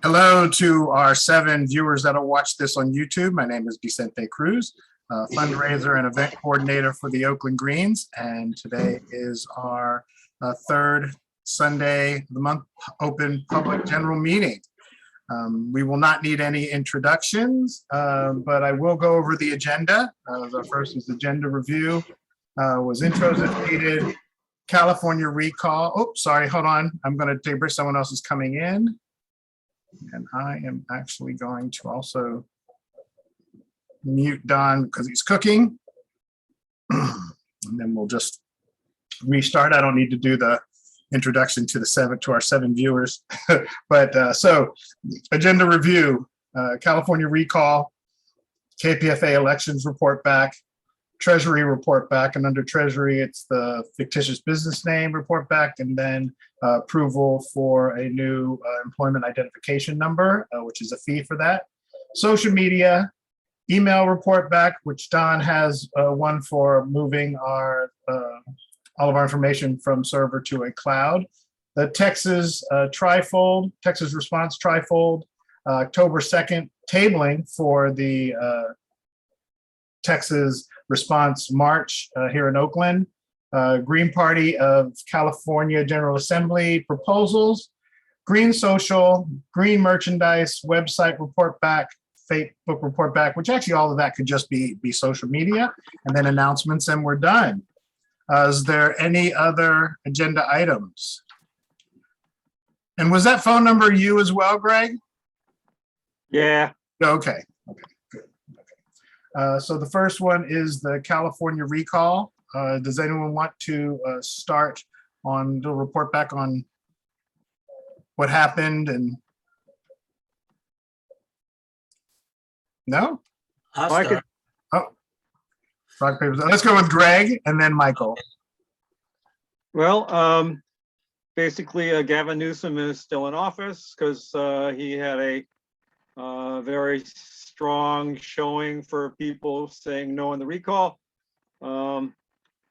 Hello to our 7 viewers that'll watch this on YouTube. My name is Vicente Cruz, fundraiser and event coordinator for the Oakland Greens. And today is our third Sunday of the month open public general meeting. We will not need any introductions, but I will go over the agenda. The first is agenda review, was intros as needed, California recall. Oh, sorry, hold on. I'm going to take a break. Someone else is coming in. And I am actually going to also mute Don because he's cooking. And then we'll just restart. I don't need to do the introduction to our 7 viewers. But so agenda review, California recall, KPFA elections report back, Treasury report back, and under Treasury, it's the fictitious business name report back, and then approval for a new employment identification number, which is a fee for that. Social media, email report back, which Don has one for moving our all of our information from server to a cloud. The Texas Texas response trifold, October 2nd, tabling for the Texas response march here in Oakland. Green Party of California General Assembly proposals, Green Social, Green Merchandise, website report back, Facebook report back, which actually all of that could just be social media, and then announcements, and we're done. Is there any other agenda items? And was that phone number you as well, Greg? Yeah. Okay. So the first one is the California recall. Does anyone want to start on the report back on what happened? And no? I'll start. Oh, rock, paper, scissors. Let's go with Greg and then Michael. Well, basically, Gavin Newsom is still in office because he had a very strong showing for people saying no on the recall.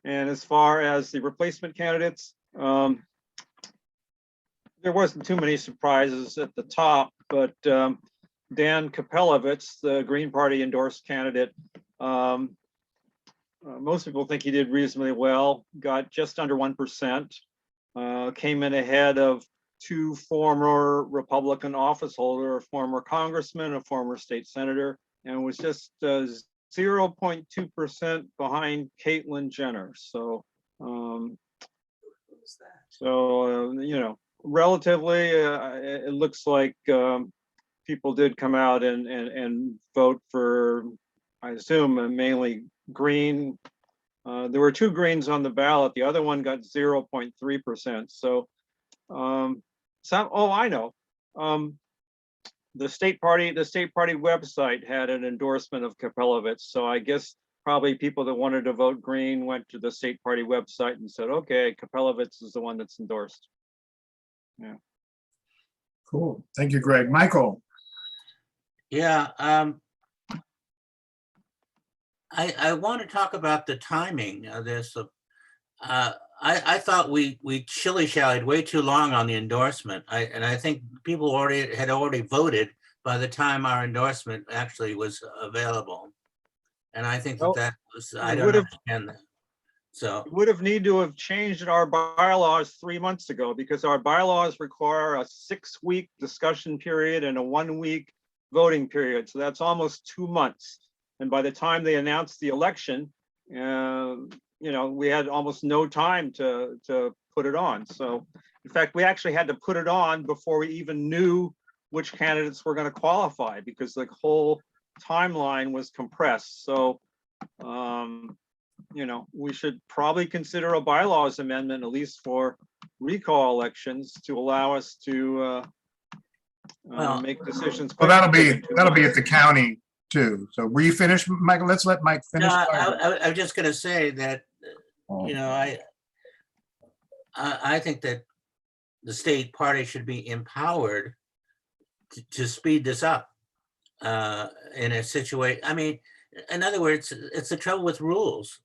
And as far as the replacement candidates, there wasn't too many surprises at the top, but Dan Kapelovitz, the Green Party endorsed candidate, most people think he did reasonably well, got just under 1%, came in ahead of 2 former Republican office holder, a former congressman, a former state senator, and was just 0.2% behind Caitlyn Jenner. So, you know, relatively, it looks like people did come out and vote for, I assume, mainly Green. There were 2 Greens on the ballot. The other one got 0.3%. So, I know. The state party website had an endorsement of Kapelovitz. So I guess probably people that wanted to vote Green went to the state party website and said, okay, Kapelovitz is the one that's endorsed. Yeah. Cool. Thank you, Greg. Michael. Yeah. I want to talk about the timing of this. I thought we shilly-shallied way too long on the endorsement. And I think people had already voted by the time our endorsement actually was available. And I think that was, I don't understand that. So we would have needed to have changed our bylaws 3 months ago, because our bylaws require a 6-week discussion period and a 1-week voting period. So that's almost 2 months. And by the time they announced the election, you know, we had almost no time to put it on. So in fact, we actually had to put it on before we even knew which candidates were going to qualify, because the whole timeline was compressed. So, you know, we should probably consider a bylaws amendment, at least for recall elections, to allow us to make decisions. Well, that'll be at the county too. So were you finished, Michael? Let's let Mike finish. No, I'm just going to say that, you know, I think that the state party should be empowered to speed this up in a situation. I mean, in other words, it's the trouble with rules.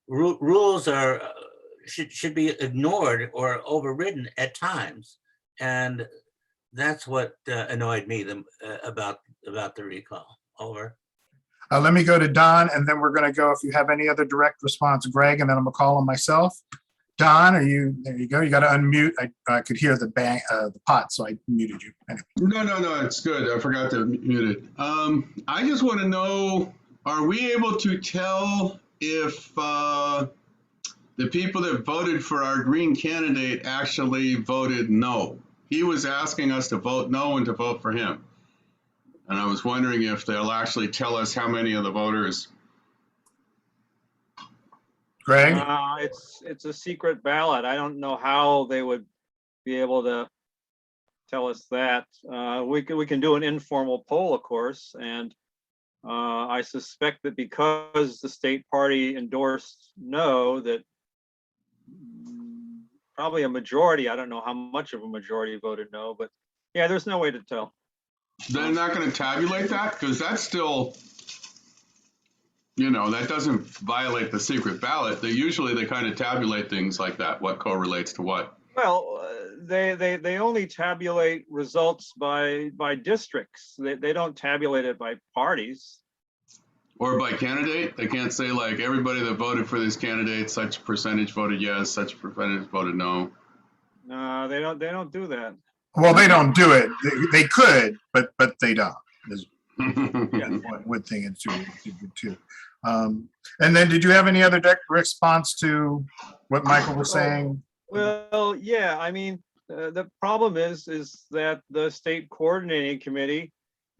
Rules are should be ignored or overridden at times, and That's what annoyed me about the recall. Over. Let me go to Don, and then we're going to go, if you have any other direct response, Greg, and then I'm going to call on myself. Don, there you go. You got to unmute. I could hear the bang, the pot, so I muted you. Anyway. No, it's good. I forgot to mute it. I just want to know, are we able to tell if the people that voted for our Green candidate actually voted no? He was asking us to vote no and to vote for him. And I was wondering if they'll actually tell us how many of the voters. Greg? It's a secret ballot. I don't know how they would be able to tell us that. We can do an informal poll, of course, and I suspect that because the state party endorsed no, that probably a majority, I don't know how much of a majority voted no, but yeah, there's no way to tell. They're not going to tabulate that? Because that's still, that doesn't violate the secret ballot. They kind of tabulate things like that, what correlates to what. Well, they only tabulate results by districts. They don't tabulate it by parties. Or by candidate. They can't say like everybody that voted for this candidate, such percentage voted yes, such percentage voted no. No, they don't do that. Well, they don't do it. They could, but they don't. Yeah. One thing and two. And then, did you have any other direct response to what Michael was saying? Well, yeah. I mean, the problem is that the state coordinating committee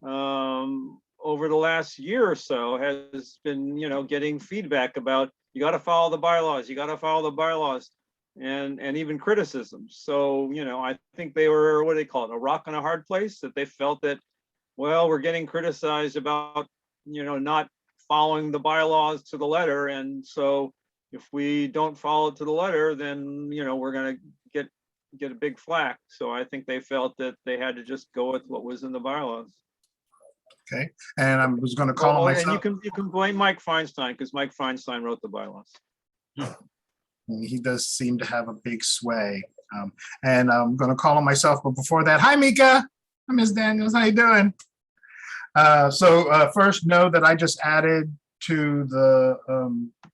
over the last year or so has been, getting feedback about you got to follow the bylaws. You got to follow the bylaws. And even criticism. So, I think they were, what do they call it, a rock and a hard place, that they felt that, well, we're getting criticized about, not following the bylaws to the letter. And so if we don't follow it to the letter, then, we're going to get a big flack. So I think they felt that they had to just go with what was in the bylaws. Okay. And I was going to call on myself. And you can blame Mike Feinstein, because Mike Feinstein wrote the bylaws. He does seem to have a big sway. And I'm going to call on myself. But before that, hi, Mika. Hi, Ms. Daniels. How you doing? So first, know that I just added to the,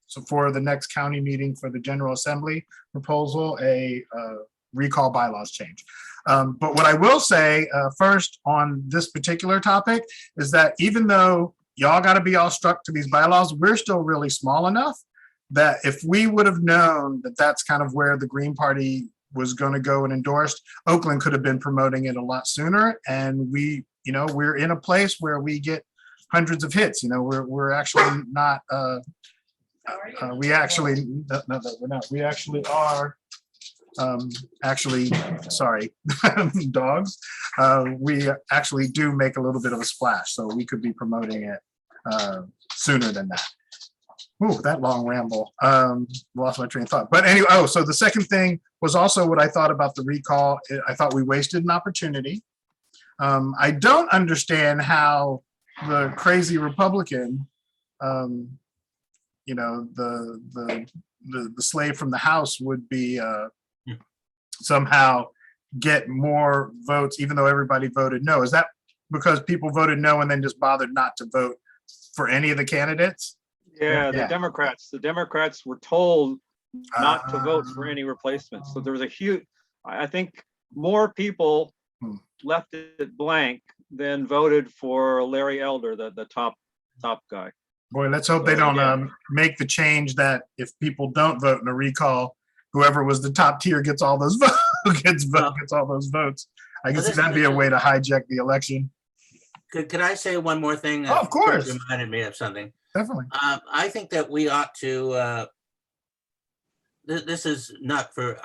so for the next county meeting for the General Assembly proposal, a recall bylaws change. But what I will say first on this particular topic is that even though y'all got to be all struck to these bylaws, we're still really small enough that if we would have known that that's kind of where the Green Party was going to go and endorsed, Oakland could have been promoting it a lot sooner. And we're in a place where we get hundreds of hits. We're actually not, we actually are sorry, dogs. We actually do make a little bit of a splash. So we could be promoting it sooner than that. Ooh, that long ramble. Lost my train of thought. But anyway, so the second thing was also what I thought about the recall. I thought we wasted an opportunity. I don't understand how the crazy Republican, the slave from the House would be somehow get more votes, even though everybody voted no. Is that because people voted no and then just bothered not to vote for any of the candidates? Yeah, the Democrats were told not to vote for any replacements. So there was a huge, I think more people left it blank than voted for Larry Elder, the top guy. Boy, let's hope they don't make the change that if people don't vote in a recall, whoever was the top tier gets all those votes, gets all those votes. I guess that'd be a way to hijack the election. Could I say one more thing? Oh, of course. Reminded me of something. Definitely. I think that we ought to, this is not for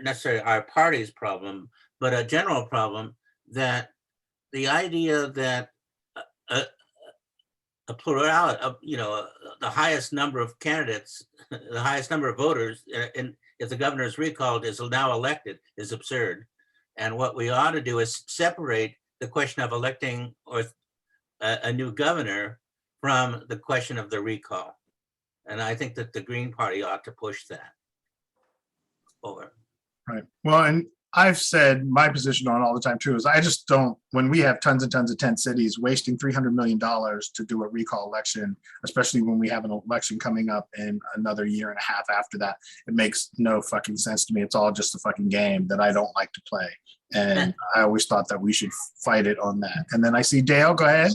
necessarily our party's problem, but a general problem, that the idea that a plurality of, the highest number of candidates, the highest number of voters, and if the governor is recalled, is now elected, is absurd. And what we ought to do is separate the question of electing or a new governor from the question of the recall. And I think that the Green Party ought to push that forward. Right. Well, and I've said my position on all the time too is I just don't, when we have tons and tons of tent cities wasting $300 million to do a recall election, especially when we have an election coming up in another year and a half after that, it makes no fucking sense to me. It's all just a fucking game that I don't like to play. And I always thought that we should fight it on that. And then I see Dale, go ahead.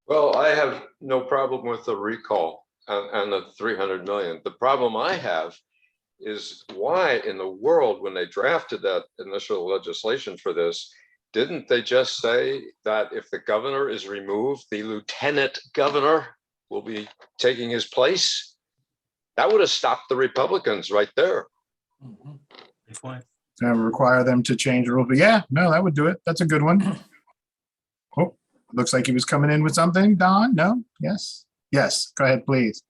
Well, I have no problem with the recall and the 300 million. The problem I have is why in the world, when they drafted that initial legislation for this, didn't they just say that if the governor is removed, the lieutenant governor will be taking his place? That would have stopped the Republicans right there. Good point. Require them to change the rule. But yeah, no, that would do it. That's a good one. Oh, looks like he was coming in with something. Don, no? Yes? Yes, go ahead, please.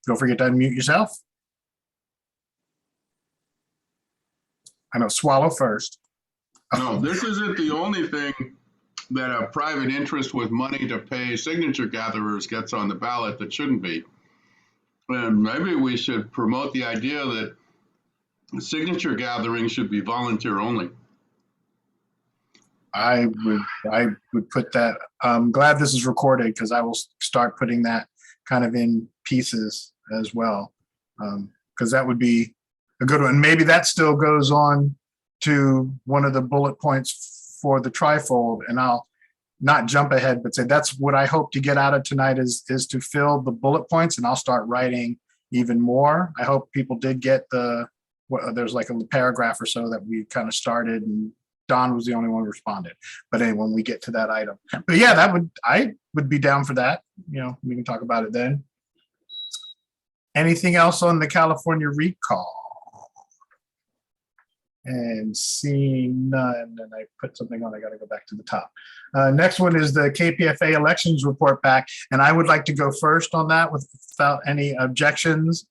Don't forget to unmute yourself. I know, swallow first. No, this isn't the only thing that a private interest with money to pay signature gatherers gets on the ballot that shouldn't be. And maybe we should promote the idea that signature gathering should be volunteer only. I would put that. I'm glad this is recorded because I will start putting that kind of in pieces as well. Because that would be a good one. Maybe that still goes on to one of the bullet points for the trifold, and I'll not jump ahead, but say that's what I hope to get out of tonight is to fill the bullet points, and I'll start writing even more. I hope people did get there's like a paragraph or so that we kind of started, and Don was the only one who responded. But anyway, when we get to that item, but yeah, I would be down for that. You know, we can talk about it then. Anything else on the California recall? And seeing none, and I put something on, I got to go back to the top. Next one is the KPFA elections report back, and I would like to go first on that without any objections.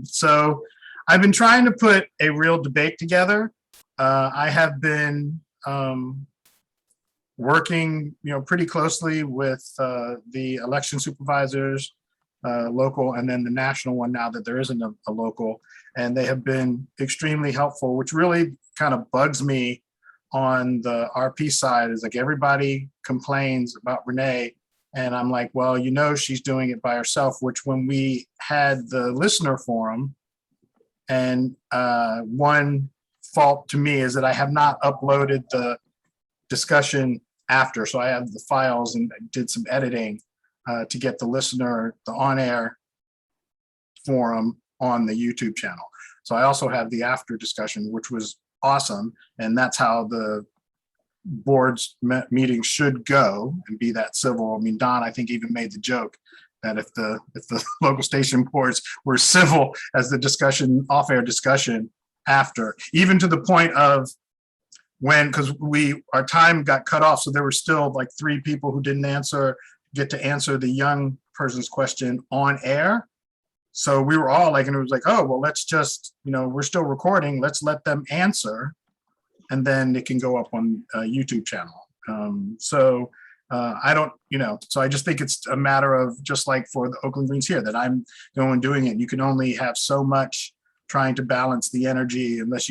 So I've been trying to put a real debate together. I have been working, pretty closely with the election supervisors, local, and then the national one now that there isn't a local, and they have been extremely helpful, which really kind of bugs me on the RP side is like everybody complains about Renee, and I'm like, well, she's doing it by herself, which when we had the listener forum, and one fault to me is that I have not uploaded the discussion after, so I have the files and did some editing to get the on-air forum on the YouTube channel. So I also have the after discussion, which was awesome. And that's how the board's meeting should go and be that civil. I mean, Don, I think even made the joke that if the local station boards were civil as the discussion, off-air discussion after, even to the point of because our time got cut off. So there were still like 3 people who didn't get to answer the young person's question on air. So we were all like, and it was like, oh, well, let's just, we're still recording. Let's let them answer. And then it can go up on a YouTube channel. I don't, so I just think it's a matter of just like for the Oakland Greens here that I'm going doing it. You can only have so much trying to balance the energy unless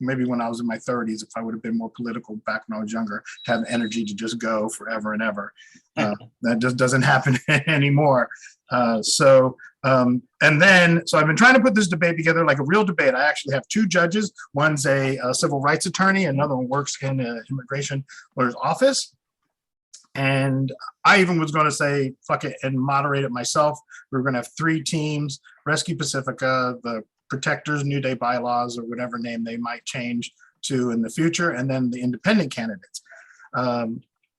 maybe when I was in my 30s, if I would have been more political back when I was younger, to have the energy to just go forever and ever. That just doesn't happen anymore. So I've been trying to put this debate together like a real debate. I actually have 2 judges. One's a civil rights attorney, another one works in an immigration lawyer's office. And I even was going to say, fuck it, and moderate it myself. We were going to have 3 teams, Rescue Pacifica, the Protectors, New Day Bylaws, or whatever name they might change to in the future, and then the independent candidates.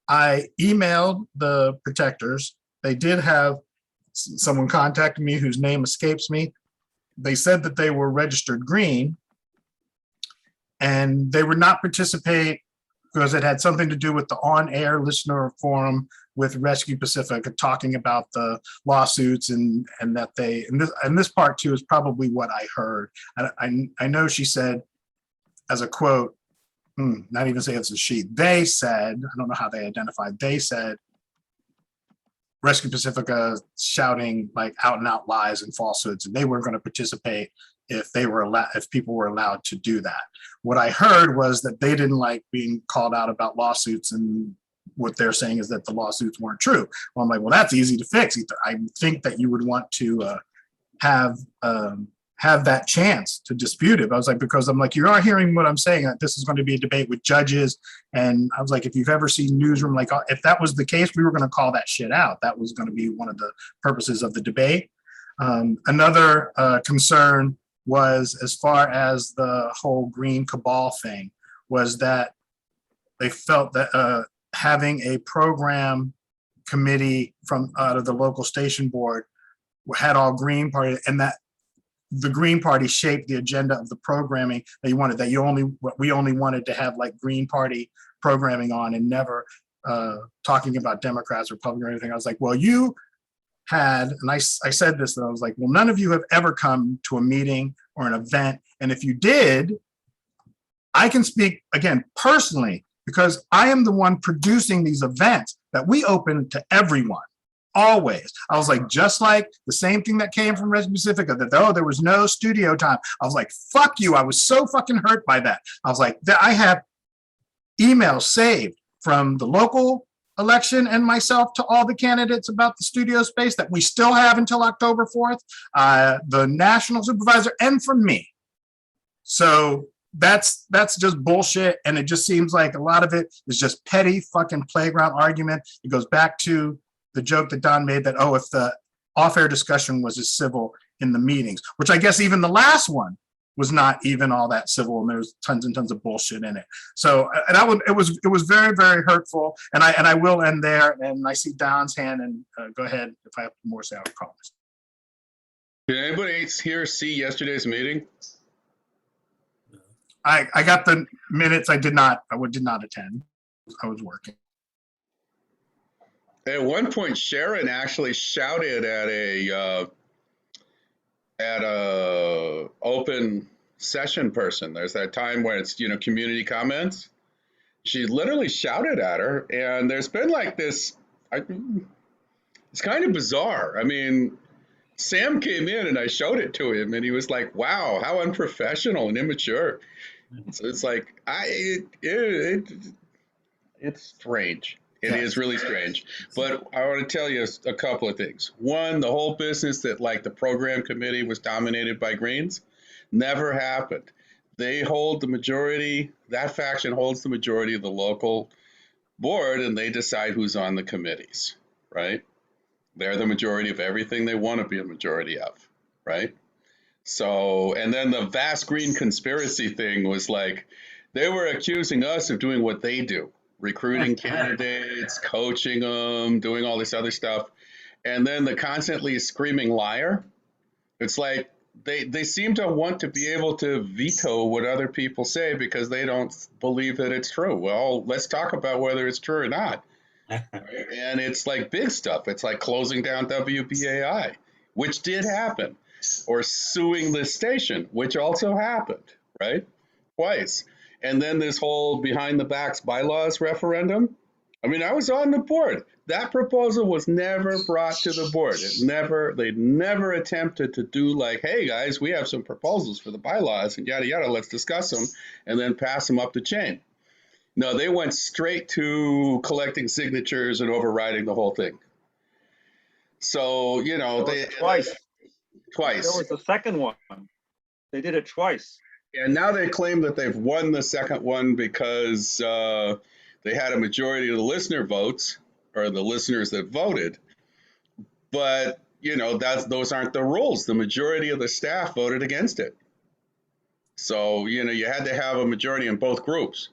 I emailed the Protectors. They did have someone contact me whose name escapes me. They said that they were registered green, and they would not participate because it had something to do with the on-air listener forum with Rescue Pacific, talking about the lawsuits and that this part too is probably what I heard. I know she said, as a quote, not even say it's a she, they said, I don't know how they identified, they said Rescue Pacifica shouting like out and out lies and falsehoods, and they weren't going to participate if people were allowed to do that. What I heard was that they didn't like being called out about lawsuits, and what they're saying is that the lawsuits weren't true. Well, I'm like, well, that's easy to fix. I think that you would want to have that chance to dispute it. I was like, because I'm like, you are hearing what I'm saying, that this is going to be a debate with judges. And I was like, if you've ever seen Newsroom, like if that was the case, we were going to call that shit out. That was going to be one of the purposes of the debate. Another concern was, as far as the whole green cabal thing, was that they felt that having a program committee from out of the local station board had all Green Party, and that the Green Party shaped the agenda of the programming that you wanted, we only wanted to have like Green Party programming on, and never talking about Democrats, Republicans, or anything. I was like, well, you had, and I said this, and I was like, well, none of you have ever come to a meeting or an event. And if you did, I can speak again personally, because I am the one producing these events that we open to everyone, always. I was like, just like the same thing that came from Res Pacifica, that, oh, there was no studio time. I was like, fuck you. I was so fucking hurt by that. I was like, I have emails saved from the local election and myself to all the candidates about the studio space that we still have until October 4th, the national supervisor, and from me. So that's just bullshit. And it just seems like a lot of it is just petty fucking playground argument. It goes back to the joke that Don made that, oh, if the off-air discussion was as civil in the meetings, which I guess even the last one was not even all that civil, and there was tons and tons of bullshit in it. So, and it was very, very hurtful. And I will end there. And I see Don's hand, and go ahead if I have more to say, I promise. Did anybody here see yesterday's meeting? I got the minutes. I did not attend. I was working. At one point, Sharon actually shouted at a open session person. There's that time where it's, community comments. She literally shouted at her, and there's been like this, it's kind of bizarre. I mean, Sam came in and I showed it to him, and he was like, wow, how unprofessional and immature. So it's like, it's strange. It is really strange. But I want to tell you a couple of things. One, the whole business that like the program committee was dominated by Greens never happened. They hold the majority, that faction holds the majority of the local board, and they decide who's on the committees, right? They're the majority of everything they want to be a majority of, right? So, and then the vast green conspiracy thing was like, they were accusing us of doing what they do. Recruiting candidates, coaching them, doing all this other stuff. And then the constantly screaming liar. It's like they seem to want to be able to veto what other people say because they don't believe that it's true. Well, let's talk about whether it's true or not. And it's like big stuff. It's like closing down WBAI, which did happen, or suing the station, which also happened, right? Twice. And then this whole behind the backs bylaws referendum. I mean, I was on the board. That proposal was never brought to the board. They never attempted to do like, hey guys, we have some proposals for the bylaws and yada, yada, let's discuss them and then pass them up the chain. No, they went straight to collecting signatures and overriding the whole thing. So, twice. Twice. There was a second one. They did it twice. And now they claim that they've won the second one because they had a majority of the listener votes, or the listeners that voted. But, those aren't the rules. The majority of the staff voted against it. So, you had to have a majority in both groups.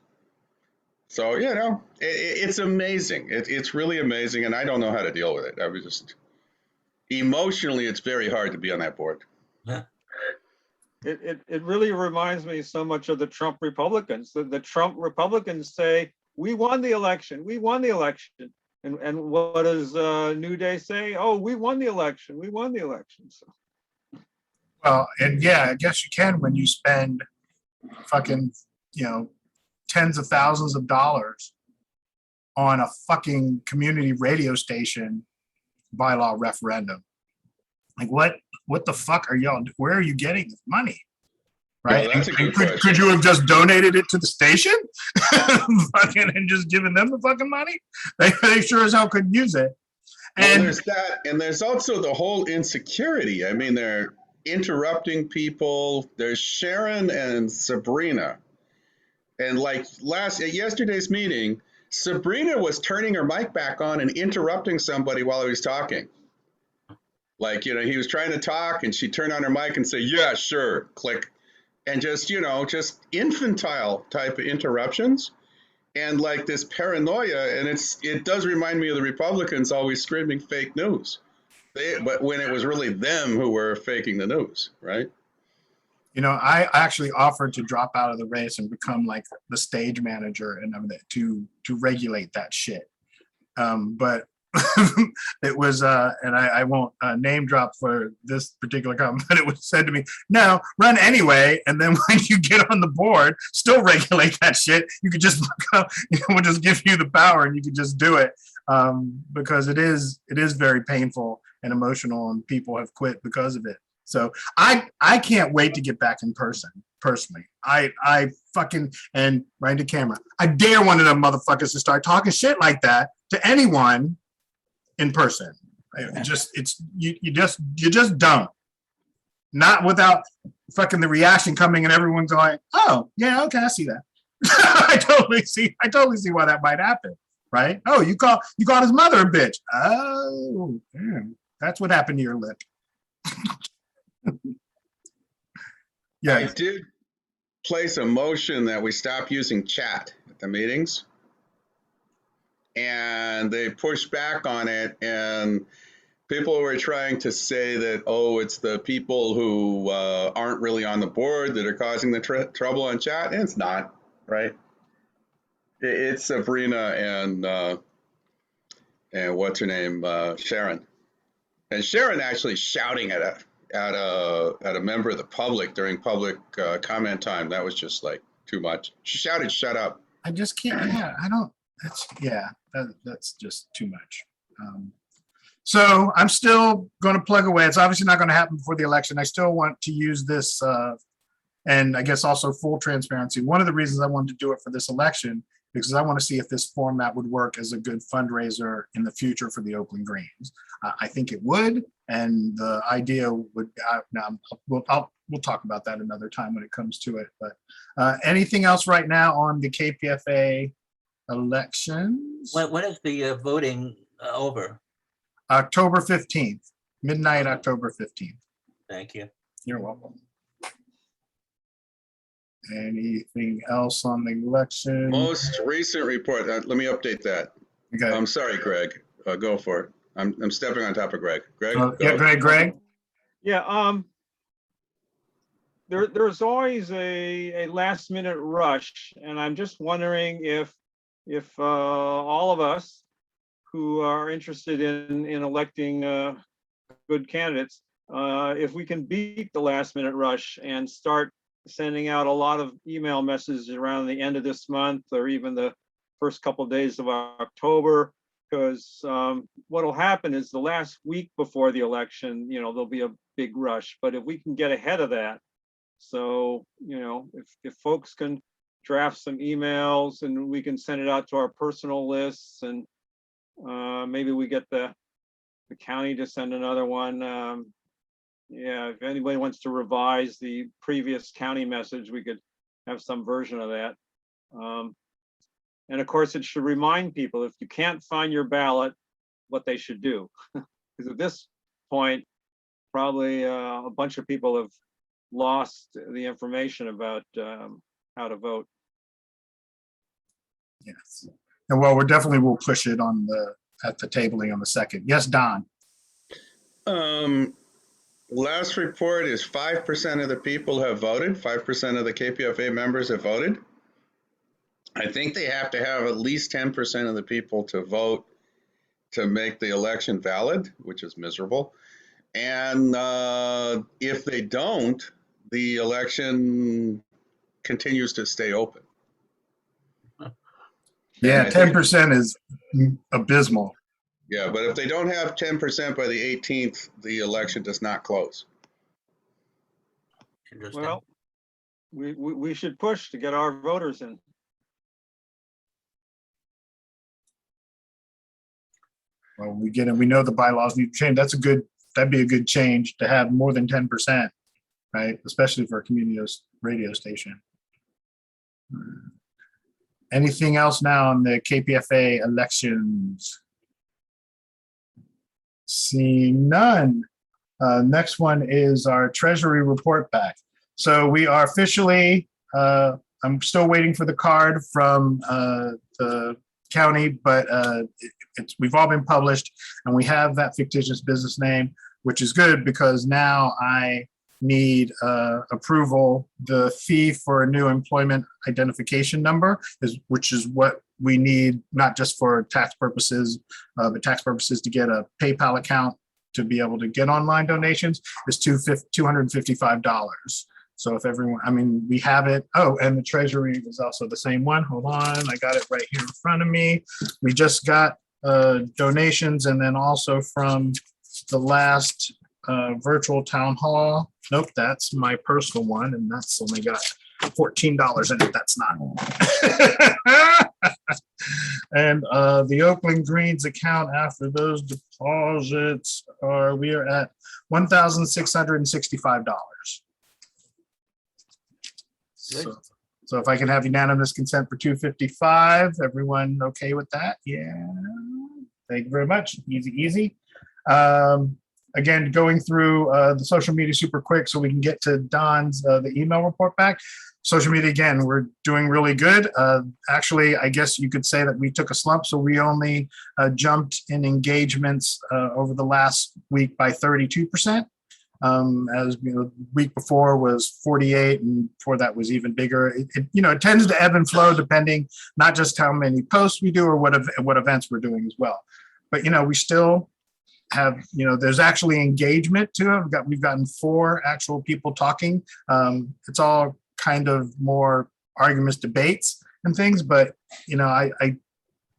So, it's amazing. It's really amazing. And I don't know how to deal with it. I was just, emotionally, it's very hard to be on that board. Yeah. It really reminds me so much of the Trump Republicans. The Trump Republicans say, we won the election. We won the election. And what does New Day say? Oh, we won the election. We won the election. So. Well, and yeah, I guess you can when you spend fucking, tens of thousands of dollars on a fucking community radio station bylaw referendum. Like what the fuck are y'all, where are you getting this money? Right? Well, that's a good could question. you have just donated it to the station? Fucking, and just given them the fucking money? They sure as hell could use it. Well, And there's that, and there's also the whole insecurity. I mean, they're interrupting people. There's Sharon and Sabrina, and like yesterday's meeting, Sabrina was turning her mic back on and interrupting somebody while he was talking. Like, he was trying to talk, and she turned on her mic and say, "Yeah, sure," click, and just just infantile type of interruptions. And like this paranoia, and it does remind me of the Republicans always screaming fake news. But when it was really them who were faking the news, right? I actually offered to drop out of the race and become like the stage manager and to regulate that shit. But it was, and I won't name drop for this particular comment, but it was said to me, no, run anyway. And then when you get on the board, still regulate that shit. You could just, we'll just give you the power and you could just do it. Because it is very painful and emotional, and people have quit because of it. So I can't wait to get back in person. Personally, I fucking, and right into camera, I dare one of them motherfuckers to start talking shit like that to anyone in person. You just don't. Not without fucking the reaction coming and everyone going, oh yeah, okay, I see that. I totally see why that might happen, right? Oh, you called his mother a bitch. Oh, damn. That's what happened to your lip. Yeah. I did place a motion that we stop using chat at the meetings, and they pushed back on it, and people were trying to say that, oh, it's the people who aren't really on the board that are causing the trouble on chat, and it's not, right? It's Sabrina and what's her name, Sharon, and Sharon actually shouting at a member of the public during public comment time. That was just like too much. She shouted, "Shut up." I just can't. Yeah, I don't. That's just too much. So I'm still going to plug away. It's obviously not going to happen before the election. I still want to use this, and I guess also full transparency. One of the reasons I wanted to do it for this election because I want to see if this format would work as a good fundraiser in the future for the Oakland Greens. I think it would, and the idea would. We'll talk about that another time when it comes to it. But anything else right now on the KPFA elections? When is the voting over? October 15th, midnight, October 15th. Thank you. You're welcome. Anything else on the election? Most recent report. Let me update that. Okay. I'm sorry, Greg. Go for it. I'm stepping on top of Greg. Greg. Yeah, Greg. Yeah. There's always a last minute rush, and I'm just wondering if all of us who are interested in electing good candidates, if we can beat the last minute rush and start sending out a lot of email messages around the end of this month or even the first couple of days of October, because what will happen is the last week before the election, there'll be a big rush. But if we can get ahead of that, so if folks can draft some emails and we can send it out to our personal lists, and maybe we get the county to send another one. Yeah, if anybody wants to revise the previous county message, we could have some version of that. And of course, it should remind people, if you can't find your ballot, what they should do. Because at this point, probably a bunch of people have lost the information about how to vote. Yes. And well, we'll push it at the tabling on the 2nd. Yes, Don. Last report is 5% of the people have voted. 5% of the KPFA members have voted. I think they have to have at least 10% of the people to vote to make the election valid, which is miserable. And if they don't, the election continues to stay open. Yeah, 10% is abysmal. Yeah, but if they don't have 10% by the 18th, the election does not close. Interesting. Well, we should push to get our voters in. Well, we know the bylaws need to change. That'd be a good change to have more than 10%, right? Especially for a community radio station. Anything else now on the KPFA elections? Seeing none. Next one is our Treasury report back. So we are officially, I'm still waiting for the card from the county, but we've all been published and we have that fictitious business name, which is good because now I need approval. The fee for a new employment identification number which is what we need, not just for tax purposes, but tax purposes to get a PayPal account to be able to get online donations is $255. So if everyone, I mean, we have it. Oh, and the Treasury is also the same one. Hold on, I got it right here in front of me. We just got donations, and then also from the last virtual town hall. Nope, that's my personal one, and that's only got $14 in it. That's not. And the Oakland Greens account after those deposits we are at $1,665. So if I can have unanimous consent for 255, everyone okay with that? Yeah. Thank you very much. Easy. Again, going through the social media super quick so we can get to Don's the email report back. Social media, again, we're doing really good. Actually, I guess you could say that we took a slump, so we only jumped in engagements over the last week by 32%. As you know, the week before was 48, and before that was even bigger. It tends to ebb and flow depending not just how many posts we do or what events we're doing as well. But we still have, there's actually engagement to it. We've gotten 4 actual people talking. It's all kind of more arguments, debates and things, but I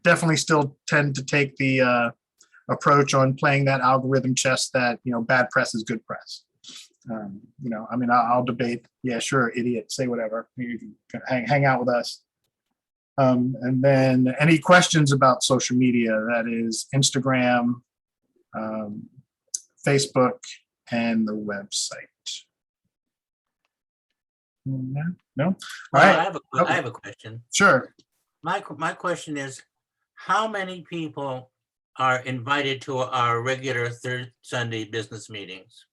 definitely still tend to take the approach on playing that algorithm chess that bad press is good press. I'll debate. Yeah, sure, idiot. Say whatever. You can hang out with us. And then any questions about social media? That is Instagram, Facebook, and the website. No. All right. I have a question. Sure. My question is, how many people are invited to our regular third Sunday business meetings?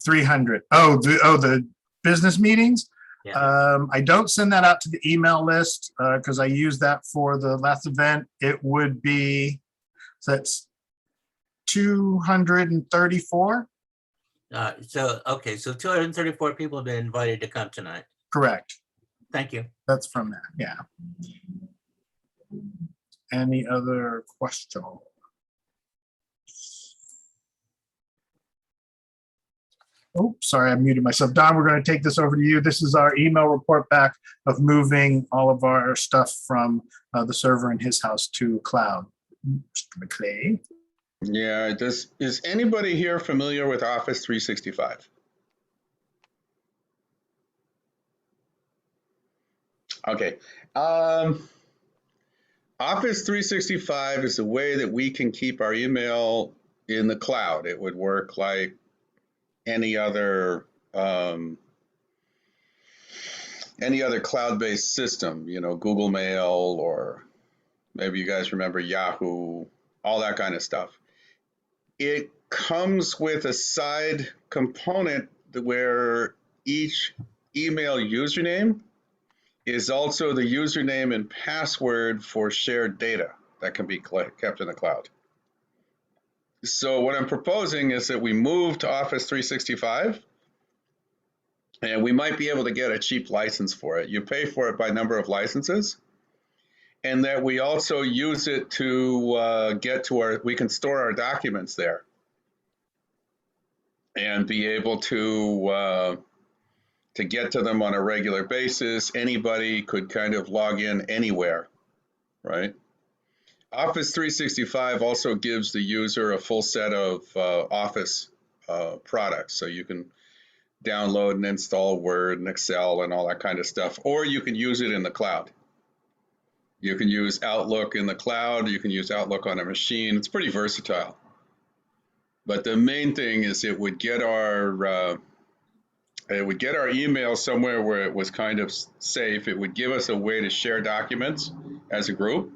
300. The business meetings. Yeah. I don't send that out to the email list because I used that for the last event. It would be, so that's 234. So 234 people have been invited to come tonight. Correct. Thank you. That's from that. Yeah. Any other questions? Oh, sorry, I muted myself. Don, we're going to take this over to you. This is our email report back of moving all of our stuff from the server in his house to cloud. Mr. McClay. Yeah, is anybody here familiar with Office 365? Okay. Office 365 is a way that we can keep our email in the cloud. It would work like any other cloud-based system, Google Mail, or maybe you guys remember Yahoo, all that kind of stuff. It comes with a side component where each email username is also the username and password for shared data that can be kept in the cloud. So what I'm proposing is that we move to Office 365, and we might be able to get a cheap license for it. You pay for it by number of licenses, and that we also use it to we can store our documents there and be able to get to them on a regular basis. Anybody could kind of log in anywhere, right? Office 365 also gives the user a full set of Office products. So you can download and install Word and Excel and all that kind of stuff, or you can use it in the cloud. You can use Outlook in the cloud. You can use Outlook on a machine. It's pretty versatile. But the main thing is it would get our email somewhere where it was kind of safe. It would give us a way to share documents as a group.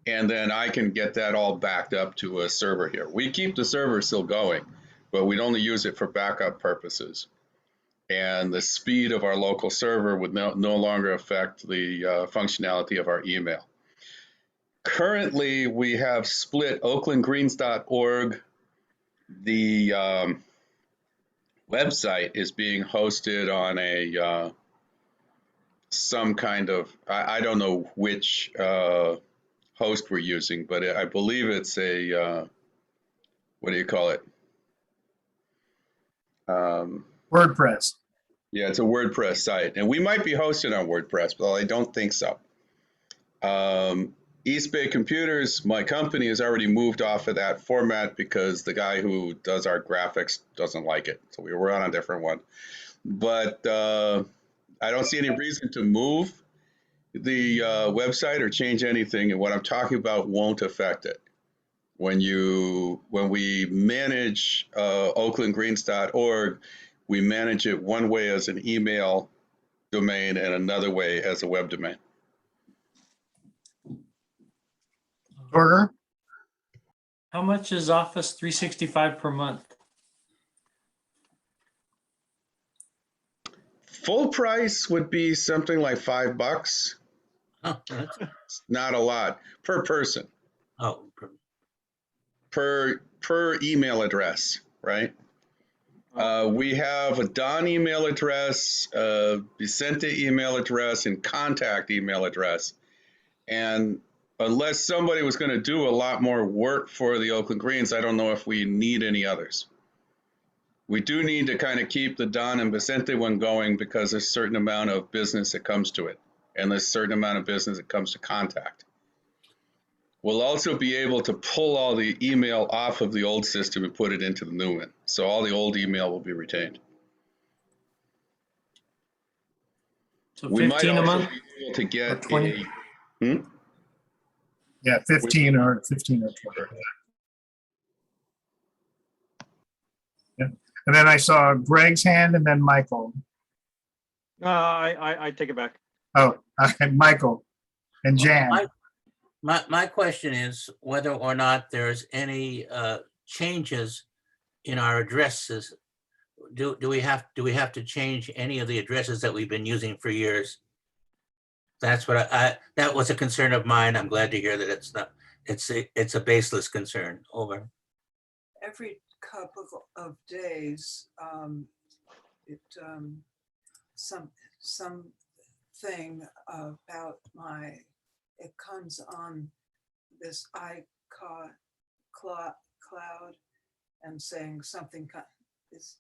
And then I can get that all backed up to a server here. We keep the server still going, but we'd only use it for backup purposes. And the speed of our local server would no longer affect the functionality of our email. Currently, we have split oaklandgreens.org. The website is being hosted on a some kind of, I don't know which host we're using, but I believe it's a, what do you call it? WordPress. Yeah, it's a WordPress site, and we might be hosted on WordPress, but I don't think so. East Bay Computers, my company, has already moved off of that format because the guy who does our graphics doesn't like it. So we were on a different one. But I don't see any reason to move the website or change anything, and what I'm talking about won't affect it. When we manage oaklandgreens.org, we manage it one way as an email domain and another way as a web domain. Burger? How much is Office 365 per month? Full price would be something like $5. Oh, that's, Not a lot per person, oh, per email address, right? We have a Don email address, Vicente email address, and contact email address. And unless somebody was going to do a lot more work for the Oakland Greens, I don't know if we need any others. We do need to kind of keep the Don and Vicente one going because there's a certain amount of business that comes to it, and there's a certain amount of business that comes to contact. We'll also be able to pull all the email off of the old system and put it into the new one. So all the old email will be retained. So We might 15 a also month? be able to get Or 20? Yeah, 15 or 20. Yeah. And then I saw Greg's hand and then Michael. I take it back. Oh, and Michael and Jan. my question is whether or not there's any changes in our addresses. Do we have to change any of the addresses that we've been using for years? That's what that was a concern of mine. I'm glad to hear that it's not. It's a baseless concern. Over. Every couple of days, something about it comes on this cloud and saying something is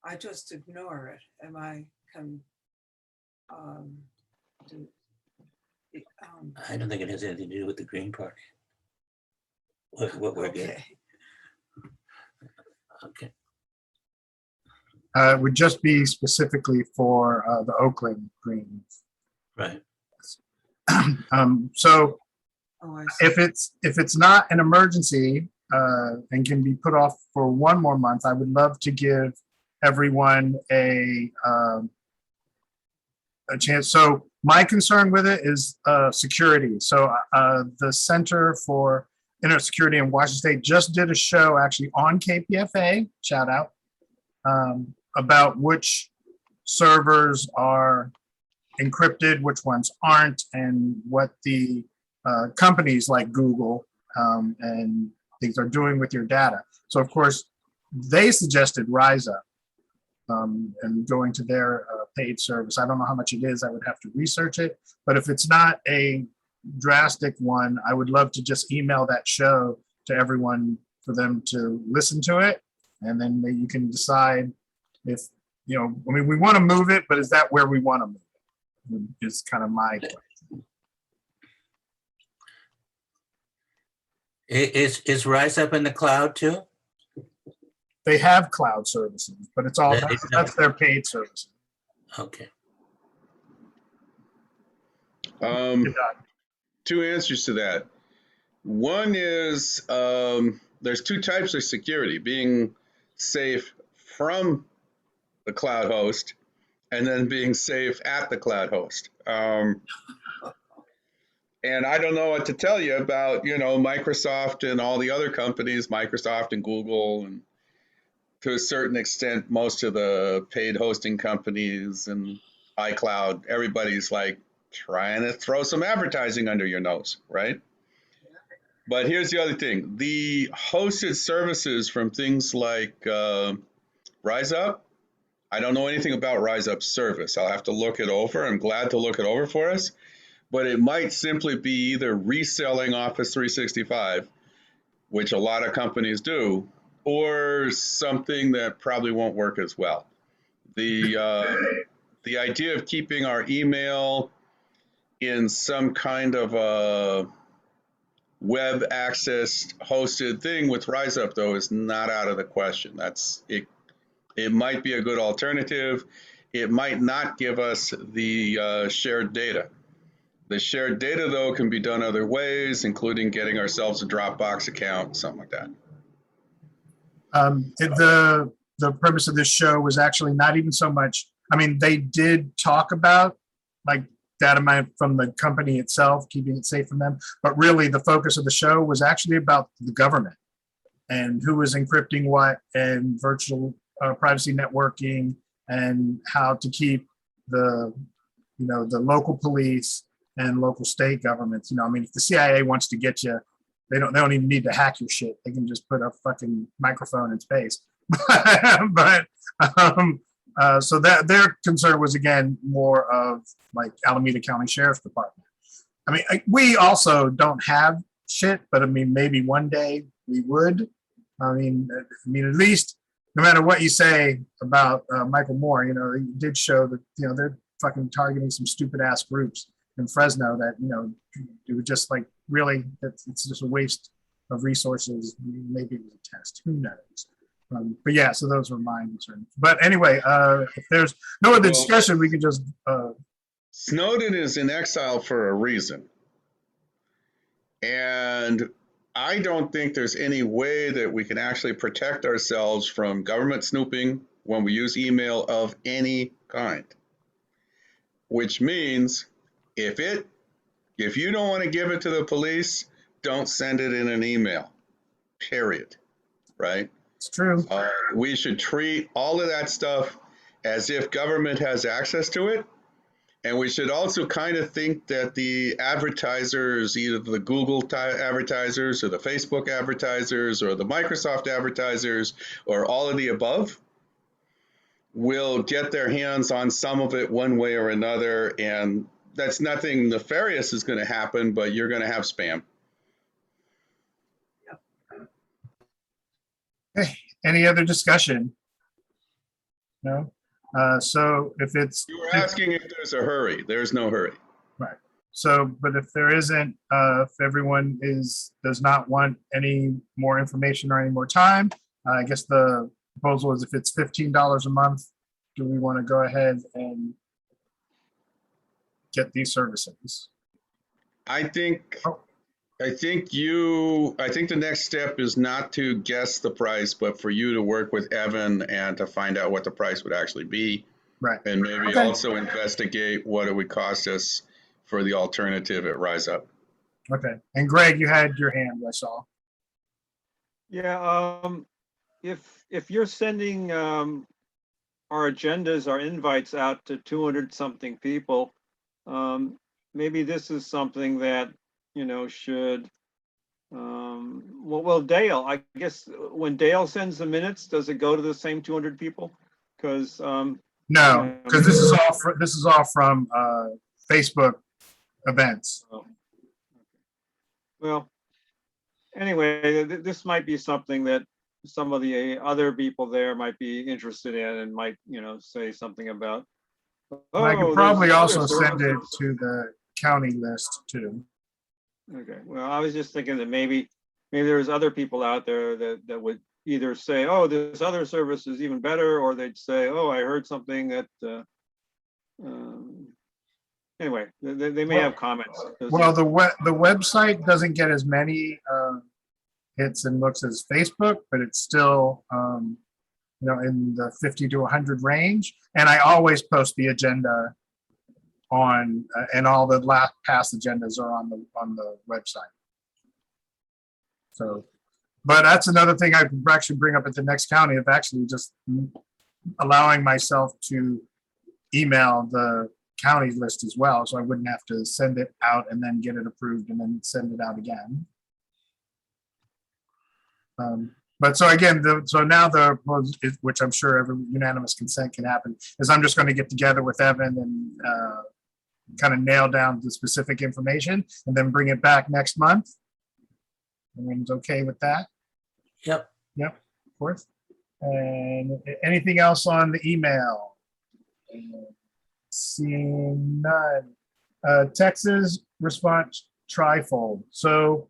I just ignore it, and I can I don't think it has anything to do with the Green Party. What we're getting. Okay. It would just be specifically for the Oakland Greens. Right. So Oh, I see. if it's not an emergency and can be put off for one more month, I would love to give everyone a chance. So my concern with it is security. So the Center for Internet Security in Washington State just did a show actually on KPFA, shout out, about which servers are encrypted, which ones aren't, and what the companies like Google and things are doing with your data. So of course, they suggested Rise Up and going to their paid service. I don't know how much it is. I would have to research it. But if it's not a drastic one, I would love to just email that show to everyone for them to listen to it. And then you can decide if, I mean, we want to move it, but is that where we want to move it? Is kind of my question. Is Rise Up in the cloud too? they have cloud services, but it's all, Yeah, that's their paid services. Okay. Two answers to that. One is there's two types of security: being safe from the cloud host, and then being safe at the cloud host. And I don't know what to tell you about, Microsoft and all the other companies, Microsoft and Google, and to a certain extent, most of the paid hosting companies and iCloud, everybody's like trying to throw some advertising under your nose, right? But here's the other thing. The hosted services from things like RiseUp, I don't know anything about RiseUp's service. I'll have to look it over. I'm glad to look it over for us. But it might simply be either reselling Office 365, which a lot of companies do, or something that probably won't work as well. The idea of keeping our email in some kind of a web access hosted thing with RiseUp, though, is not out of the question. That's it. It might be a good alternative. It might not give us the shared data. The shared data, though, can be done other ways, including getting ourselves a Dropbox account, something like that. The premise of this show was actually not even so much, I mean, they did talk about like data mine from the company itself, keeping it safe from them, but really the focus of the show was actually about the government and who was encrypting what and virtual privacy networking and how to keep the local police and local state governments. I mean, if the CIA wants to get you, they don't even need to hack your shit. They can just put a fucking microphone in space. So that their concern was, again, more of like Alameda County Sheriff's Department. I mean, we also don't have shit, but I mean, maybe one day we would. I mean, at least no matter what you say about Michael Moore, he did show that, they're fucking targeting some stupid ass groups in Fresno that, it was just like, really, it's just a waste of resources. Maybe it was a test, who knows? But yeah, so those were my concerns. But anyway, if there's no other discussion, we could just. Snowden is in exile for a reason. And I don't think there's any way that we can actually protect ourselves from government snooping when we use email of any kind. Which means if you don't want to give it to the police, don't send it in an email, period, right? It's true. We should treat all of that stuff as if government has access to it. And we should also kind of think that the advertisers, either the Google advertisers or the Facebook advertisers or the Microsoft advertisers or all of the above, will get their hands on some of it one way or another. And that's nothing nefarious is going to happen, but you're going to have spam. Hey, any other discussion? No? So if it's. You were asking if there's a hurry. There's no hurry. Right. So, but if there isn't, if everyone does not want any more information or any more time, I guess the proposal is if it's $15 a month, do we want to go ahead and get these services? I think the next step is not to guess the price, but for you to work with Evan and to find out what the price would actually be. Right. And maybe also investigate what it would cost us for the alternative at RiseUp. Okay. And Greg, you had your hand, I saw. Yeah, if you're sending our agendas, our invites out to 200 something people, maybe this is something that should, well, Dale, I guess when Dale sends the minutes, does it go to the same 200 people? Because no, because this is all from Facebook events. Well, anyway, this might be something that some of the other people there might be interested in and might, say something about. I could probably also send it to the county list too. Okay, well, I was just thinking that maybe there's other people out there that would either say, oh, this other service is even better, or they'd say, oh, I heard something that, anyway, they may have comments. Well, the website doesn't get as many hits and looks as Facebook, but it's still in the 50 to 100 range. And I always post the agenda on, and all the past agendas are on the website. So, but that's another thing I could actually bring up at the next county, of actually just allowing myself to email the county list as well, so I wouldn't have to send it out and then get it approved and then send it out again. But so again, so now which I'm sure every unanimous consent can happen, is I'm just going to get together with Evan and kind of nail down the specific information and then bring it back next month. Everyone's okay with that? Yep. Yep, of course. And anything else on the email? Seeing none. Texas response trifold. So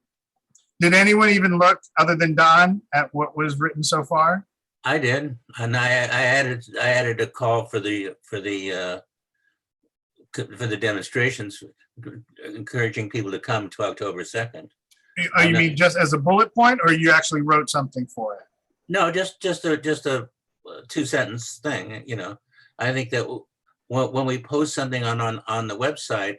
did anyone even look, other than Don, at what was written so far? I did, and I added a call for the demonstrations, encouraging people to come to October 2nd. Oh, you mean just as a bullet point, or you actually wrote something for it? No, just a 2-sentence thing. I think that when we post something on the website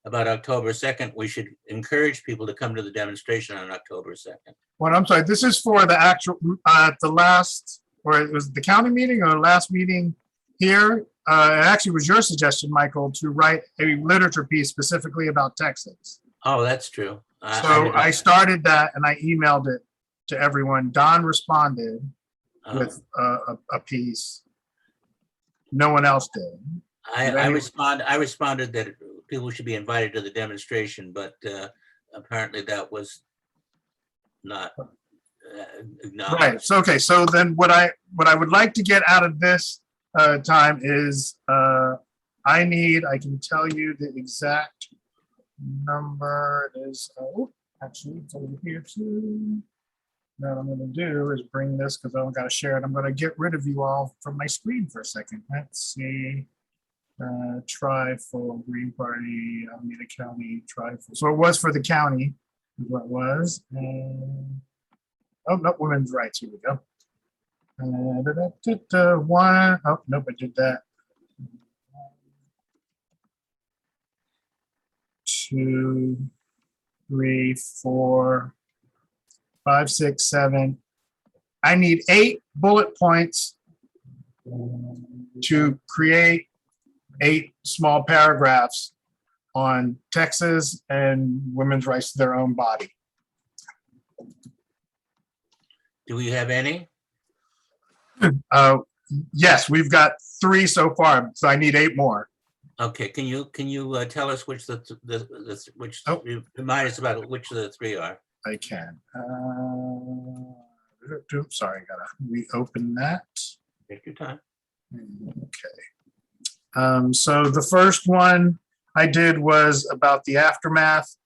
about October 2nd, we should encourage people to come to the demonstration on October 2nd. Well, I'm sorry, this is for the actual, the last, or it was the county meeting or last meeting here. It actually was your suggestion, Michael, to write a literature piece specifically about Texas. Oh, that's true. So I started that and I emailed it to everyone. Don responded with a piece. No one else did. I responded that people should be invited to the demonstration, but apparently that was not acknowledged. Right. So okay. So then what I would like to get out of this time is I can tell you the exact number. It is actually it's over here too. What I'm going to do is bring this, because I've got to share it. I'm going to get rid of you all from my screen for a second. Let's see. Trifold, Green Party, Alameda County, Trifold. So it was for the county, is what it was. And, oh, no, women's rights. Here we go. One. Oh, nope, I did that. 2, 3, 4, 5, 6, 7. I need 8 bullet points to create 8 small paragraphs on Texas and women's rights to their own body. Do we have any? Yes, we've got 3 so far, so I need 8 more. Okay, can you tell us which remind us about which of the 3 are? I can. Oops, sorry, I gotta reopen that. Take your time. Okay. So the first one I did was about the aftermath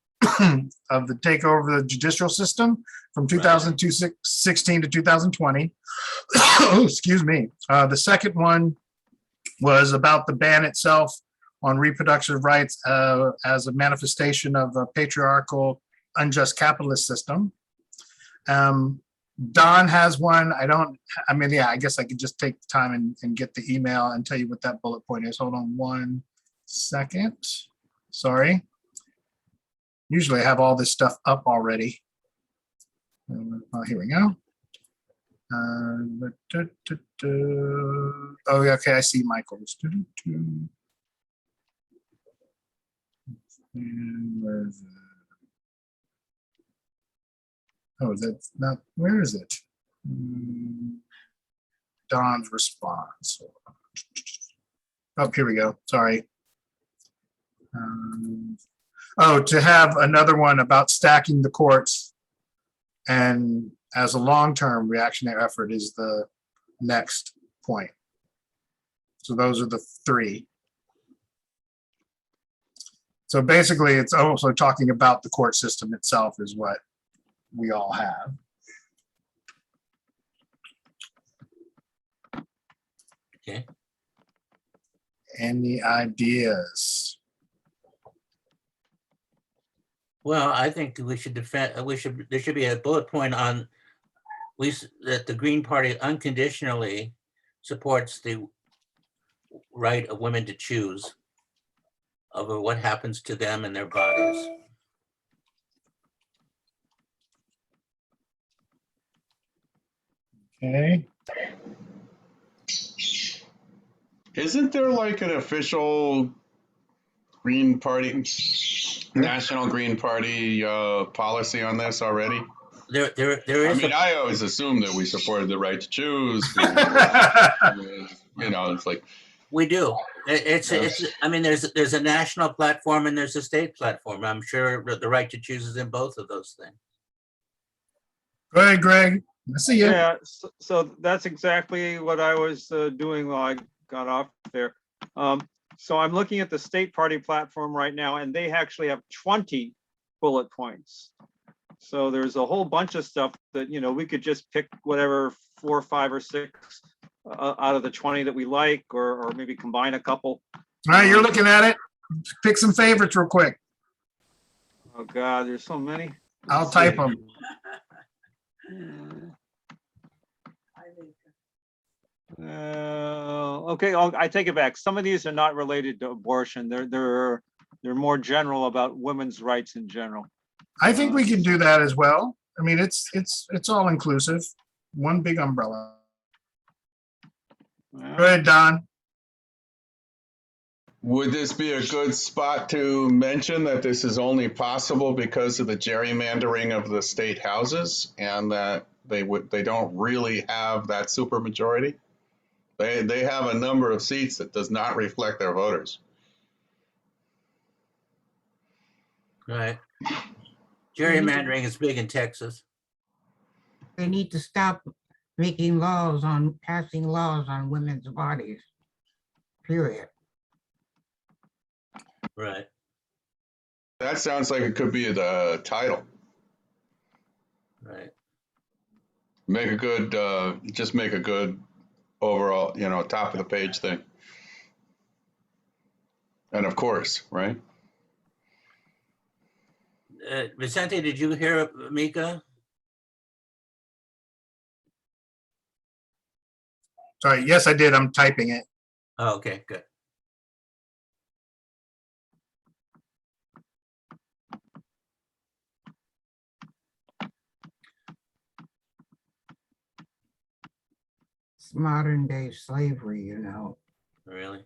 of the takeover of the judicial system from 2016 to 2020. Excuse me. The second one was about the ban itself on reproductive rights as a manifestation of a patriarchal, unjust capitalist system. Don has one. I guess I could just take the time and get the email and tell you what that bullet point is. Hold on 1 second. Sorry. Usually I have all this stuff up already. Oh, here we go. Oh, okay, I see Michael's. And where is it? Oh, that's not, where is it? Don's response. Oh, here we go. Sorry. To have another one about stacking the courts and as a long-term reactionary effort is the next point. So those are the 3. So basically, it's also talking about the court system itself is what we all have. Okay. Any ideas? Well, I think we should defend, there should be a bullet point on that the Green Party unconditionally supports the right of women to choose over what happens to them and their bodies. Okay. Isn't there like an official Green Party, National Green Party policy on this already? There I is mean, a, I always assumed that we supported the right to choose. You know, it's like, we do. It's, Yes. I mean, there's a national platform and there's a state platform. I'm sure that the right to choose is in both of those things. Go ahead, Greg. I see you. Yeah, so that's exactly what I was doing while I got off there. So I'm looking at the state party platform right now, and they actually have 20 bullet points. So there's a whole bunch of stuff that, you know, we could just pick whatever 4, 5, or 6 out of the 20 that we like, or maybe combine a couple. All right, you're looking at it. Pick some favorites real quick. Oh God, there's so many. I'll type them. Okay, I take it back. Some of these are not related to abortion. They're more general about women's rights in general. I think we can do that as well. I mean, it's all inclusive. One big umbrella. Go ahead, Don. would this be a good spot to mention that this is only possible because of the gerrymandering of the state houses, and that they don't really have that supermajority? They have a number of seats that does not reflect their voters. Right. Gerrymandering is big in Texas. They need to stop making laws on, passing laws on women's bodies, period. Right. That sounds like it could be the title. Right. Make a good, just make a good overall, you know, top of the page thing. And of course, right? Vicente, did you hear Mika? Sorry. Yes, I did. I'm typing it. Oh, okay, good. It's modern day slavery, you know. Really?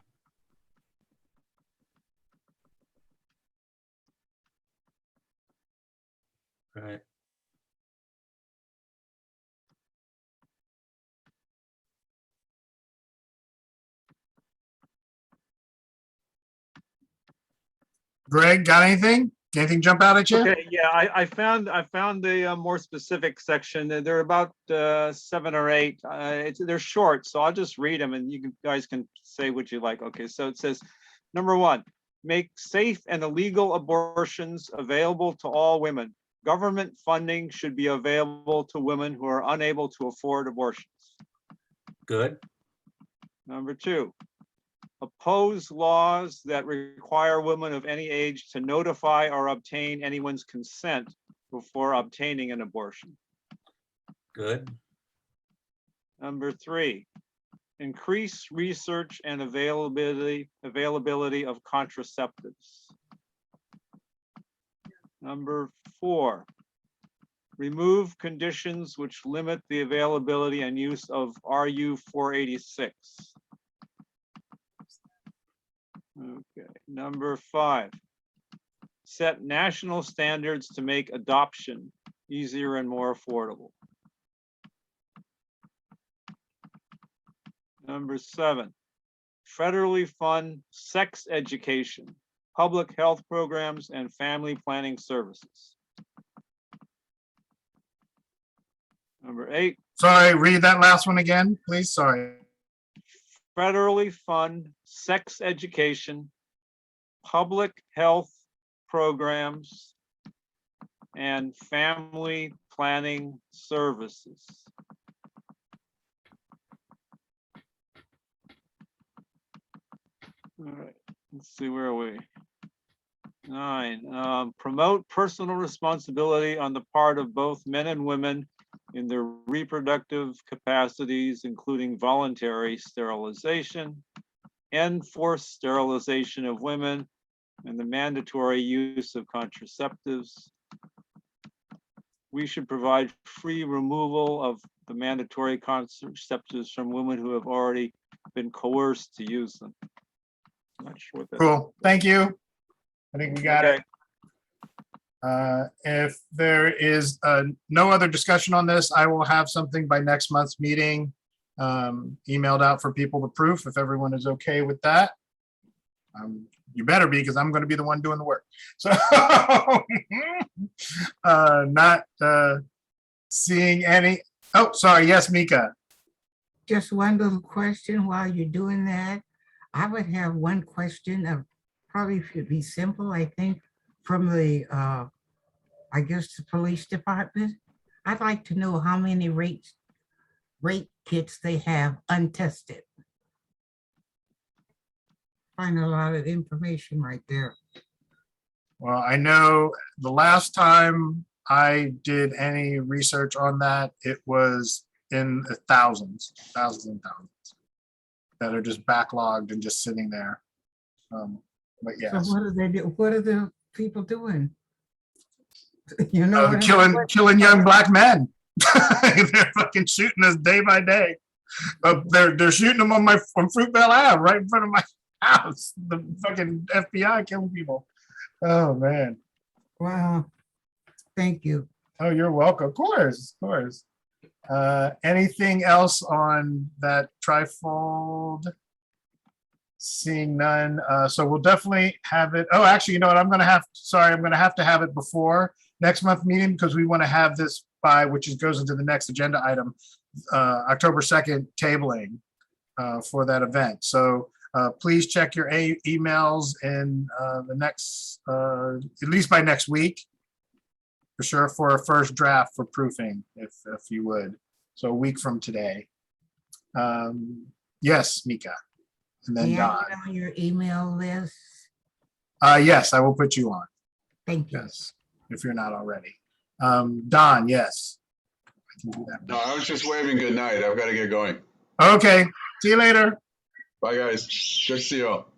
Right. Greg, got anything? Anything jump out at you? Okay, yeah, I found the more specific section. They're about 7 or 8. They're short, so I'll just read them, and guys can say what you like. Okay, so it says, number 1, make safe and illegal abortions available to all women. Government funding should be available to women who are unable to afford abortions. Good. Number 2, oppose laws that require women of any age to notify or obtain anyone's consent before obtaining an abortion. Good. Number 3, increase research and availability of contraceptives. Number 4, remove conditions which limit the availability and use of RU 486. Okay, number 5, set national standards to make adoption easier and more affordable. Number 7, federally fund sex education, public health programs, and family planning services. Number 8, Sorry, read that last one again, please. Sorry. federally fund sex education, public health programs, and family planning services. All right, let's see, where are we? 9, promote personal responsibility on the part of both men and women in their reproductive capacities, including voluntary sterilization, end forced sterilization of women, and the mandatory use of contraceptives. We should provide free removal of the mandatory contraceptives from women who have already been coerced to use them. Not sure what that. Cool. Thank you. I think we got it. Okay. If there is no other discussion on this, I will have something by next month's meeting emailed out for people to proof if everyone is okay with that. You better be, because I'm going to be the one doing the work. So not seeing any. Oh, sorry. Yes, Mika. Just one little question while you're doing that. I would have one question of probably should be simple, I think, from the, I guess, the police department. I'd like to know how many rape kits they have untested. Find a lot of information right there. Well, I know the last time I did any research on that, it was in the thousands and thousands that are just backlogged and just sitting there. But yes. So what do they do? What are the people doing? You know, what I mean? Killing young black men. They're fucking shooting us day by day. They're shooting them on Fruitvale Ave, right in front of my house. The fucking FBI killing people. Oh man. Wow. Thank you. Oh, you're welcome. Of course, of course. Anything else on that trifold? Seeing none. So we'll definitely have it. Oh, actually, you know what? I'm going to have to have it before next month meeting, because we want to have this by, which goes into the next agenda item, October 2nd tabling for that event. So please check your emails in the next, at least by next week, for sure, for a first draft for proofing, if you would. So a week from today. Yes, Mika. And then May I Don. get on your email list? Yes, I will put you on. Thank you. Yes, if you're not already. Don, yes. I can do that. No, I was just waving good night. I've got to get going. Okay, see you later. Bye, guys. Good to see you all.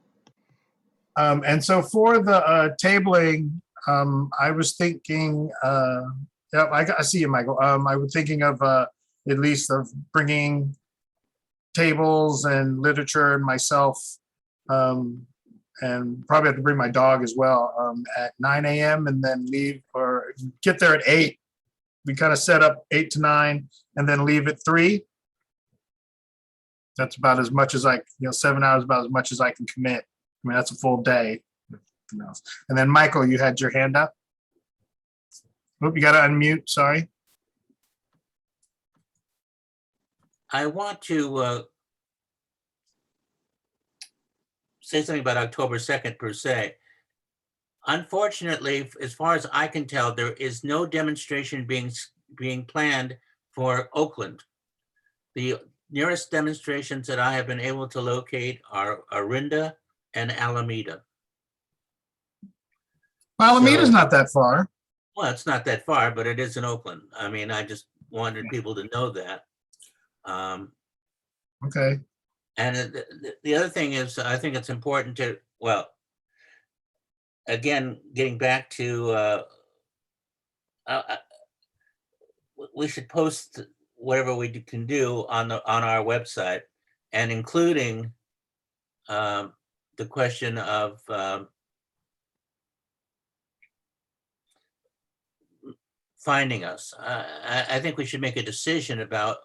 And so for the tabling, I was thinking, yeah, I see you, Michael. I was thinking of at least of bringing tables and literature and myself, and probably have to bring my dog as well, at 9 a.m. and then leave or get there at 8. We kind of set up 8 to 9 and then leave at 3. That's about as much as 7 hours, about as much as I can commit. I mean, that's a full day. And then Michael, you had your hand up. Oop, you got to unmute, sorry. I want to say something about October 2nd per se. Unfortunately, as far as I can tell, there is no demonstration being planned for Oakland. The nearest demonstrations that I have been able to locate are Orinda and Alameda. Well, Alameda's not that far. Well, it's not that far, but it is in Oakland. I mean, I just wanted people to know that. Okay. And the other thing is, I think it's important to, well, again, getting back to, we should post whatever we can do on our website, and including the question of finding us. I think we should make a decision about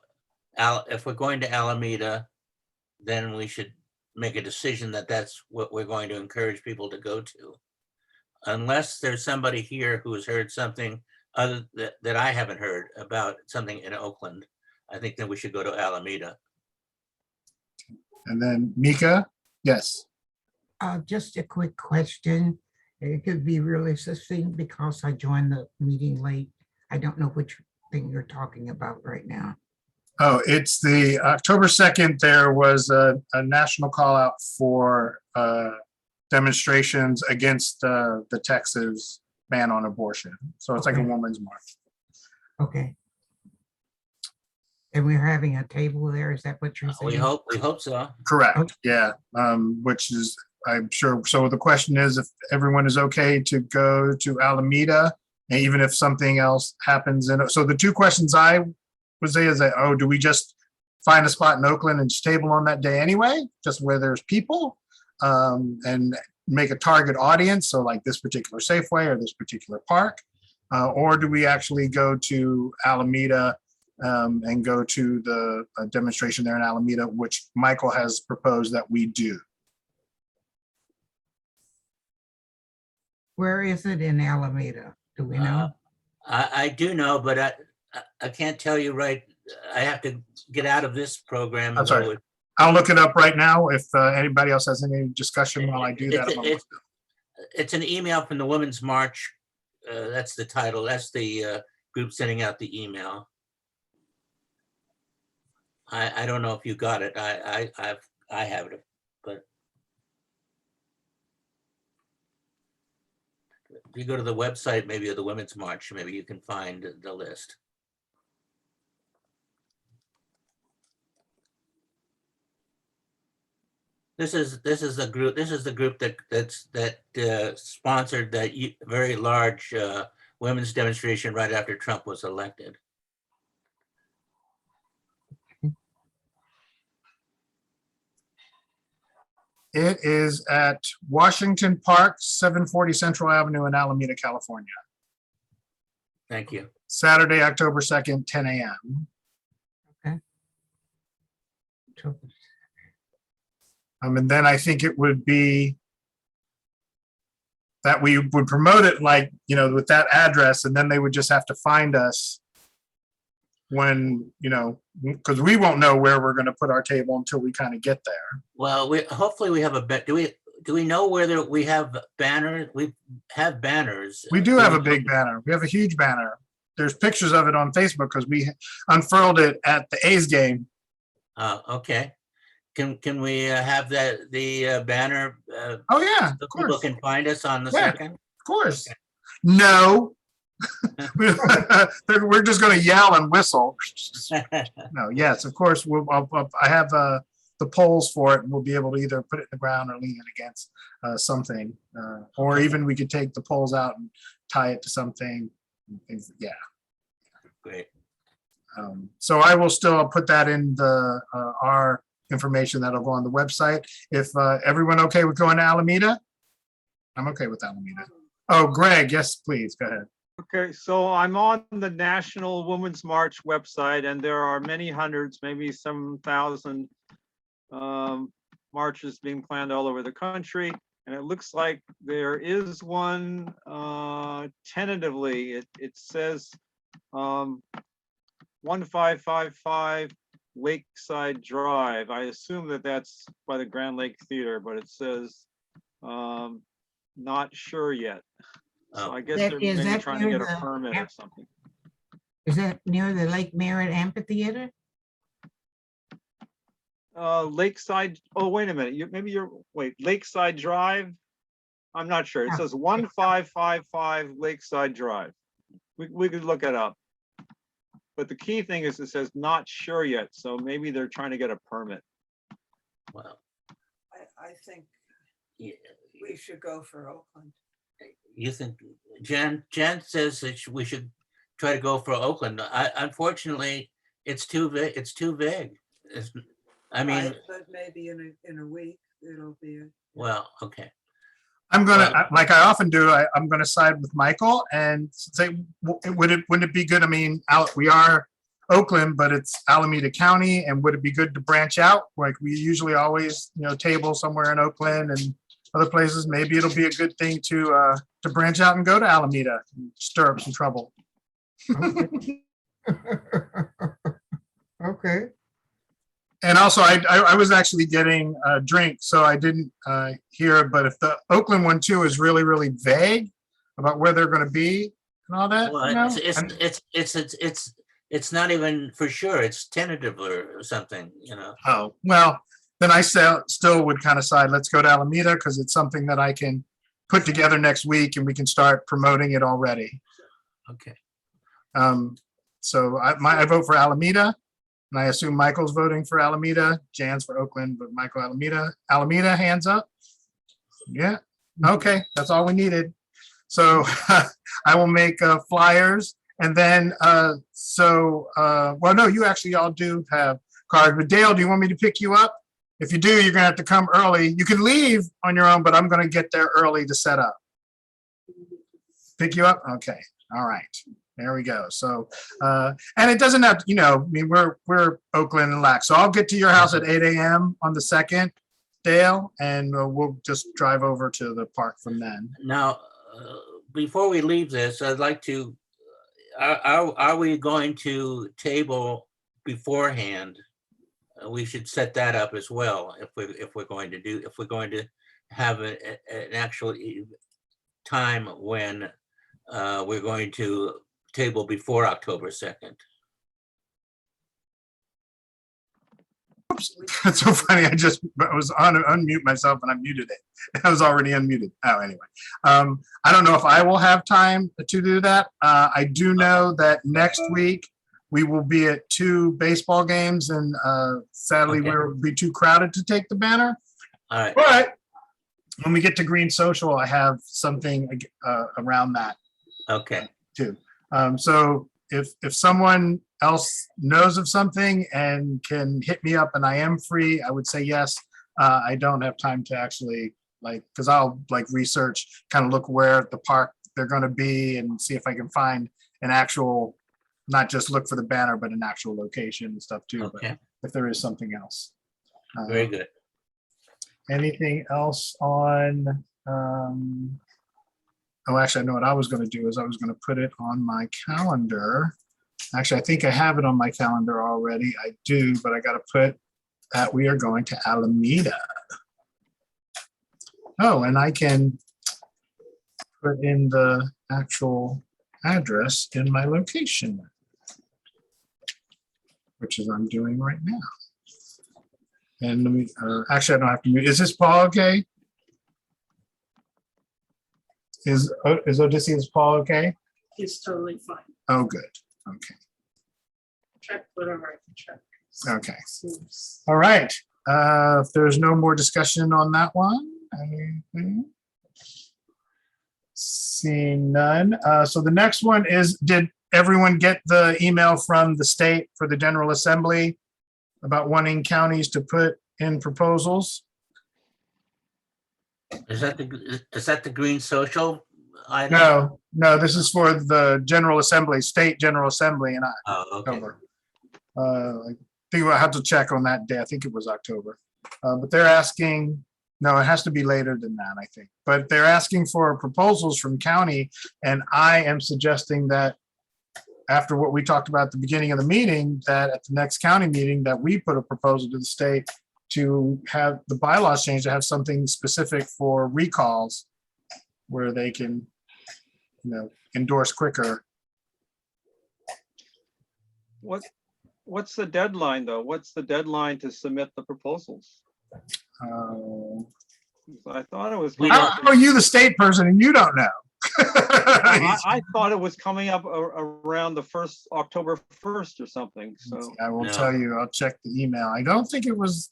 if we're going to Alameda, then we should make a decision that that's what we're going to encourage people to go to. Unless there's somebody here who has heard something other that I haven't heard about something in Oakland, I think that we should go to Alameda. And then Mika, yes. Just a quick question. It could be really succinct because I joined the meeting late. I don't know which thing you're talking about right now. Oh, it's the October 2nd, there was a national call out for demonstrations against the Texas ban on abortion. So it's like a Okay. woman's march. Okay. And we're having a table there, is that what you're saying? We hope so. Correct, yeah, which is, I'm sure, so the question is if everyone is okay to go to Alameda, and even if something else happens in, so the two questions I would say is that, oh, do we just find a spot in Oakland and just table on that day anyway, just where there's people, and make a target audience, so like this particular Safeway or this particular park, or do we actually go to Alameda and go to the demonstration there in Alameda, which Michael has proposed that we do. Where is it in Alameda? Do we know? I do know, but I can't tell you right. I have to get out of this program. I'm sorry. I'll look it up right now. If anybody else has any discussion while I do that. I'm gonna look it up. It's an email from the Women's March. That's the title. That's the group sending out the email. I don't know if you got it. I have it, but if you go to the website, maybe of the Women's March, maybe you can find the list. This is the group. This is the group that sponsored that very large women's demonstration right after Trump was elected. It is at Washington Park, 740 Central Avenue in Alameda, California. Thank you. Saturday, October 2nd, 10 a.m. And then I think it would be that we would promote it like, you know, with that address, and then they would just have to find us when, you know, because we won't know where we're going to put our table until we kind of get there. Well, hopefully we have a bet. Do we know whether we have banners? We have banners. We do have a big banner. We have a huge banner. There's pictures of it on Facebook because we unfurled it at the A's game. Okay. Can we have the banner? Oh yeah, so of course. People can find us on the Yeah. 2nd? Of course. Okay. No. We're just going to yell and whistle. No, yes, of course. I have the poles for it, and we'll be able to either put it in the ground or lean it against something, or even we could take the poles out and tie it to something. Yeah. Great. So I will still put that in the our information that'll go on the website. If everyone okay with going to Alameda? I'm okay with Alameda. Oh, Greg, yes, please, go ahead. Okay, so I'm on the National Women's March website, and there are many hundreds, maybe some thousand marches being planned all over the country. And it looks like there is one tentatively. It says 1555 Lakeside Drive. I assume that that's by the Grand Lake Theater, but it says not sure yet. So I guess they're maybe trying to get a permit or something. Is that near the Lake Merritt Amphitheater? Lakeside, oh, wait a minute, wait, Lakeside Drive? I'm not sure. It says 1555 Lakeside Drive. We could look it up. But the key thing is it says not sure yet, so maybe they're trying to get a permit. Well, I think we should go for Oakland. you think Jan says that we should try to go for Oakland. Unfortunately, it's too big. It's too big. I mean, but maybe in a week it'll be. Well, okay. I'm gonna, like I often do, I'm gonna side with Michael and say, wouldn't it be good? I mean, we are Oakland, but it's Alameda County, and would it be good to branch out? Like we usually always, you know, table somewhere in Oakland and other places. Maybe it'll be a good thing to branch out and go to Alameda and stir up some trouble. Okay. And also, I was actually getting a drink, so I didn't hear. But if the Oakland one too is really, really vague about where they're going to be and all that, Well, you know? It's not even for sure. It's tentative or something, you know. Oh, well, then I still would kind of side, let's go to Alameda because it's something that I can put together next week and we can start promoting it already. Okay. So I vote for Alameda, and I assume Michael's voting for Alameda. Jan's for Oakland, but Michael Alameda. Alameda, hands up. Yeah. Okay, that's all we needed. So I will make flyers, and then well, no, you actually all do have cards. But Dale, do you want me to pick you up? If you do, you're gonna have to come early. You can leave on your own, but I'm gonna get there early to set up. Pick you up? Okay. All right. There we go. So, and it doesn't have to, I mean, we're Oakland and Lac. So I'll get to your house at 8 a.m. on the 2nd, Dale, and we'll just drive over to the park from then. Now, before we leave this, I'd like to, are we going to table beforehand? We should set that up as well if we're going to have an actual time when we're going to table before October 2nd. Oops, that's so funny. I was on unmute myself and I muted it. I was already unmuted. Oh, anyway. I don't know if I will have time to do that. I do know that next week we will be at 2 baseball games, and sadly we'll be too crowded to take the banner. All right. But when we get to Green Social, I have something around that Okay. too. So if someone else knows of something and can hit me up and I am free, I would say yes. I don't have time to actually because I'll research, kind of look where at the park they're going to be and see if I can find an actual, not just look for the banner, but an actual location and stuff too. Okay. But if there is something else. Very good. Anything else on, oh, actually, I know what I was going to do is I was going to put it on my calendar. Actually, I think I have it on my calendar already. I do, but I got to put that we are going to Alameda. Oh, and I can put in the actual address in my location, which is I'm doing right now. And let me, actually, I don't have to mute. Is this Paul okay? Is Odysseus Paul okay? He's totally fine. Oh, good. Okay. Check whatever I can check. Okay. Seems- All right. If there's no more discussion on that one, anything? Seeing none. So the next one is, did everyone get the email from the state for the General Assembly about wanting counties to put in proposals? Is that the Green Social item? No, this is for the General Assembly, State General Assembly in Oh, okay. October. I think we'll have to check on that day. I think it was October. But they're asking, no, it has to be later than that, I think. But they're asking for proposals from county, and I am suggesting that after what we talked about at the beginning of the meeting, that at the next county meeting, that we put a proposal to the state to have the bylaws changed to have something specific for recalls where they can, endorse quicker. What's the deadline though? What's the deadline to submit the proposals? I thought it was. How are you the state person and you don't know? I thought it was coming up around the October 1st or something. So I will No. tell you, I'll check the email. I don't think it was.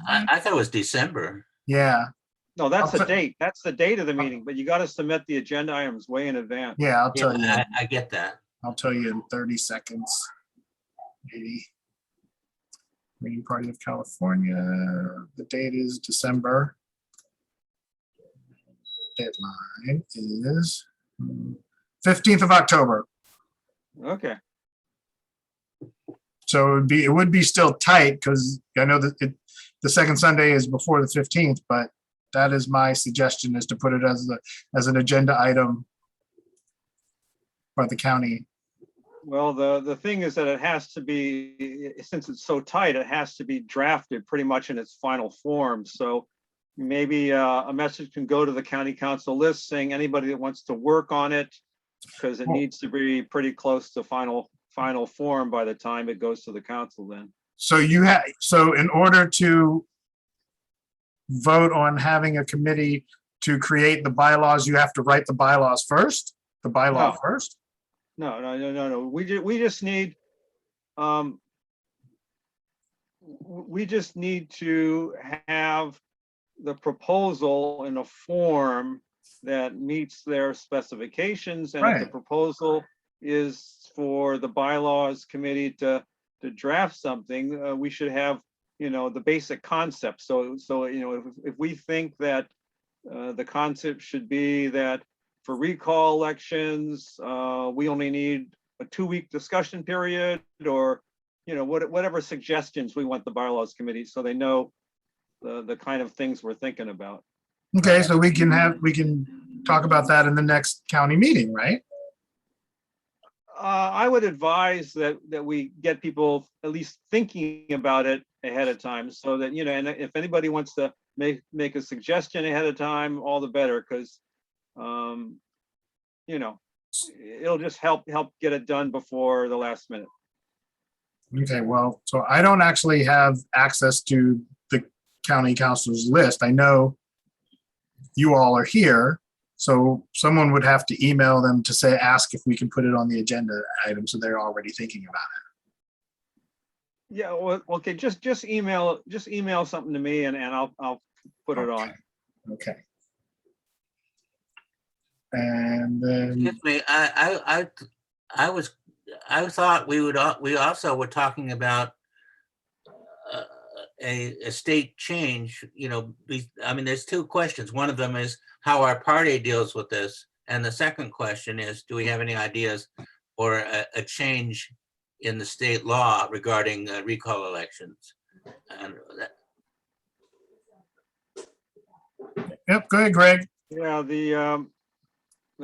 I thought it was December. Yeah, no, that's I'll the put- date. That's the date of the meeting, but you got to submit the agenda items way in advance. yeah, I'll tell you. Yeah, I get that. I'll tell you in 30 seconds. Maybe. Green Party of California. The date is December. Deadline is 15th of October. Okay. So it would be still tight because I know that the second Sunday is before the 15th, but that is my suggestion, is to put it as an agenda item by the county. Well, the thing is that it has to be, since it's so tight, it has to be drafted pretty much in its final form. So maybe a message can go to the county council list saying anybody that wants to work on it, because it needs to be pretty close to final final form by the time it goes to the council then. So so in order to vote on having a committee to create the bylaws, you have to write the bylaws first, the bylaw No. first? No. We just need, we just need to have the proposal in a form that meets their specifications. And if the Right. proposal is for the bylaws committee to draft something, we should have, the basic concept. So, if we think that the concept should be that for recall elections, we only need a 2-week discussion period, or, whatever suggestions we want the bylaws committee, so they know the kind of things we're thinking about. Okay, so we can talk about that in the next county meeting, right? I would advise that we get people at least thinking about it ahead of time, so that, and if anybody wants to make a suggestion ahead of time, all the better, because it'll just help get it done before the last minute. Okay, well, so I don't actually have access to the county council's list. I know you all are here, so someone would have to email them to ask if we can put it on the agenda item, so they're already thinking about it. Yeah, well, okay, just email something to me, and I'll put it on. Okay. And then, Excuse me, I thought we also were talking about a state change, there's 2 questions. One of them is how our party deals with this. And the second question is, do we have any ideas or a change in the state law regarding recall elections? And yep, go ahead, Greg. Yeah, the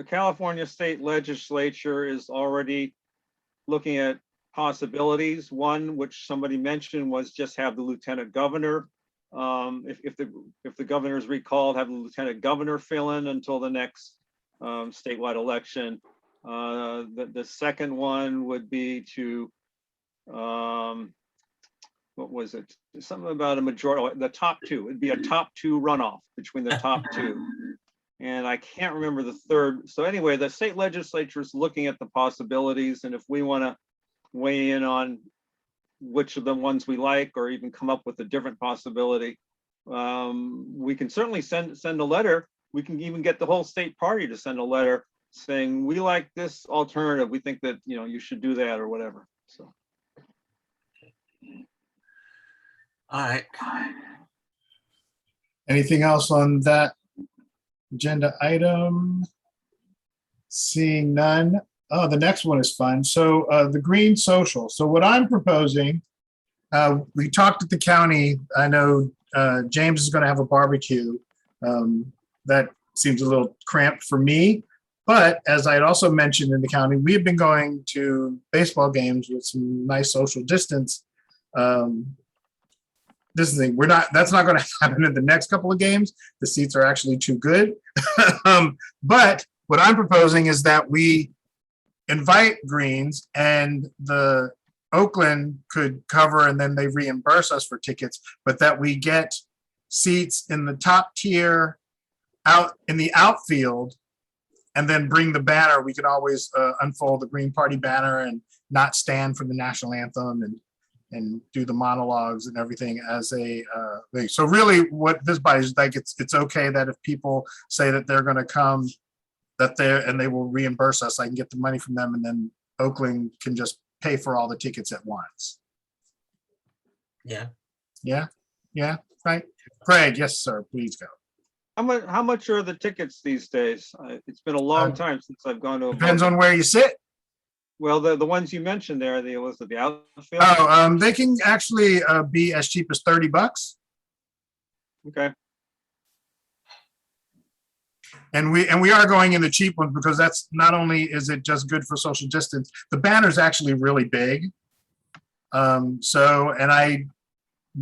California State Legislature is already looking at possibilities. One, which somebody mentioned, was just have the lieutenant governor. If the governor is recalled, have the lieutenant governor fill in until the next statewide election. The second one would be to, what was it? Something about a majority, the top 2. It'd be a top 2 runoff between the top 2. And I can't remember the third. So anyway, the state legislature is looking at the possibilities, and if we want to weigh in on which of the ones we like, or even come up with a different possibility, we can certainly send a letter. We can even get the whole state party to send a letter saying, we like this alternative. We think that, you should do that, or whatever. So. all right. Anything else on that agenda item? Seeing none. Oh, the next one is fun. So the Green Social. So what I'm proposing, we talked at the county. I know James is going to have a barbecue. That seems a little cramped for me. But as I had also mentioned in the county, we have been going to baseball games with some nice social distance distancing. That's not going to happen in the next couple of games. The seats are actually too good. But what I'm proposing is that we invite Greens, and the Oakland could cover, and then they reimburse us for tickets, but that we get seats in the top tier out in the outfield, and then bring the banner. We could always unfold the Green Party banner and not stand for the national anthem, and do the monologues and everything as a thing. So really what this buys is like, it's okay that if people say that they're going to come, and they will reimburse us, I can get the money from them, and then Oakland can just pay for all the tickets at once. Yeah. Yeah, right. Craig, yes, sir, please go. How much are the tickets these days? It's been a long time since I've gone to a. Depends on where you sit. Well, the ones you mentioned there, was it the outfield? Oh, they can actually be as cheap as $30. Okay. And we are going in the cheap ones, because that's not only is it just good for social distance, the banner's actually really big. And I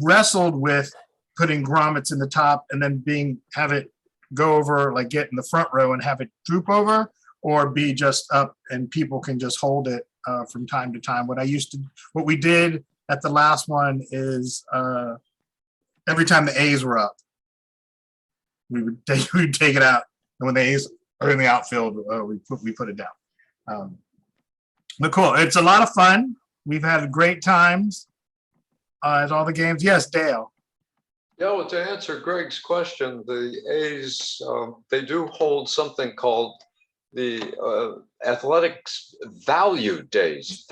wrestled with putting grommets in the top and then have it go over, like get in the front row and have it droop over, or be just up and people can just hold it from time to time. What we did at the last one is every time the A's were up, we'd take it out, and when the A's are in the outfield, we put it down. But cool, it's a lot of fun. We've had great times at all the games. Yes, Dale. Yeah, well, to answer Greg's question, the A's, they do hold something called the athletics value days,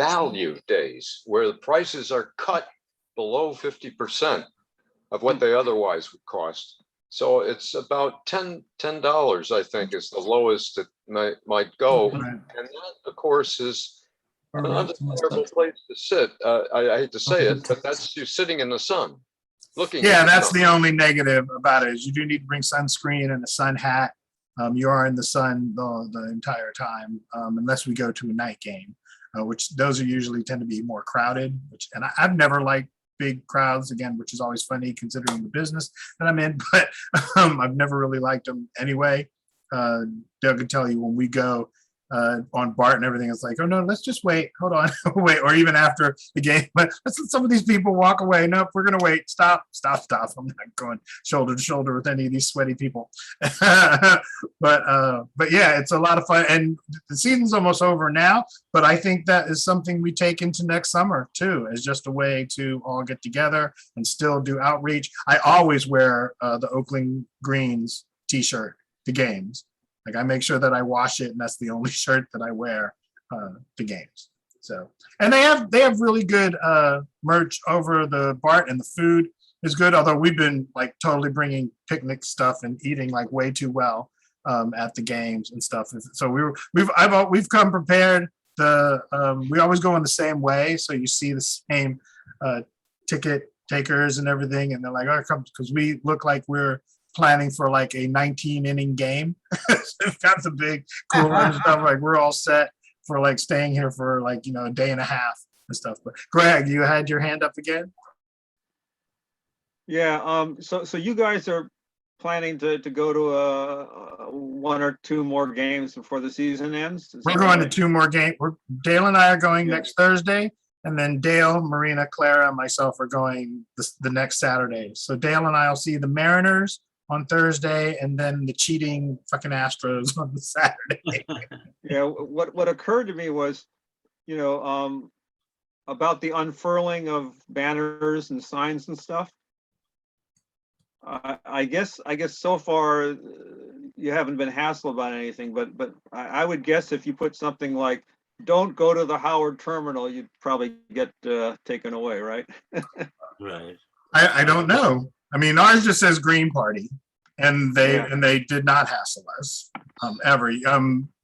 where the prices are cut below 50% of what they otherwise would cost. So it's about $10, I think, is the lowest it might go. Right. And that, of course, is an undesirable place to sit. I hate to say it, but that's you sitting in the sun, looking. Yeah, at the that's sun. the only negative about it is you do need to bring sunscreen and a sun hat. You are in the sun the entire time, unless we go to a night game, which those are usually tend to be more crowded. And I've never liked big crowds again, which is always funny considering the business that I'm in. But I've never really liked them anyway. Doug can tell you when we go on BART and everything, it's like, oh no, let's just wait, hold on, wait, or even after the game, but let's let some of these people walk away. Nope, we're gonna wait. Stop. I'm not going shoulder to shoulder with any of these sweaty people. But yeah, it's a lot of fun, and the season's almost over now. But I think that is something we take into next summer too, as just a way to all get together and still do outreach. I always wear the Oakland Greens T-shirt to games. Like I make sure that I wash it, and that's the only shirt that I wear to games. So, and they have really good merch over the BART, and the food is good. Although we've been like totally bringing picnic stuff and eating like way too well at the games and stuff. So we've come prepared. We always go in the same way, so you see the same ticket takers and everything, and they're like, "Oh, come," because we look like we're planning for like a 19-inning game. We've got the big cooler and stuff. Like we're all set for like staying here for like, a day and a half and stuff. But Greg, you had your hand up again? Yeah, so you guys are planning to go to one or two more games before the season ends? We're going to two more games. Dale and I are going Yeah. next Thursday, and then Dale, Marina, Clara, and myself are going the next Saturday. So Dale and I will see the Mariners on Thursday, and then the cheating fucking Astros on the Saturday. Yeah, what occurred to me was, about the unfurling of banners and signs and stuff. I guess so far you haven't been hassled about anything, but I would guess if you put something like "Don't go to the Howard Terminal," you'd probably get taken away, right? Right. I don't know. I mean, ours just says Green Party, and they did not hassle us ever.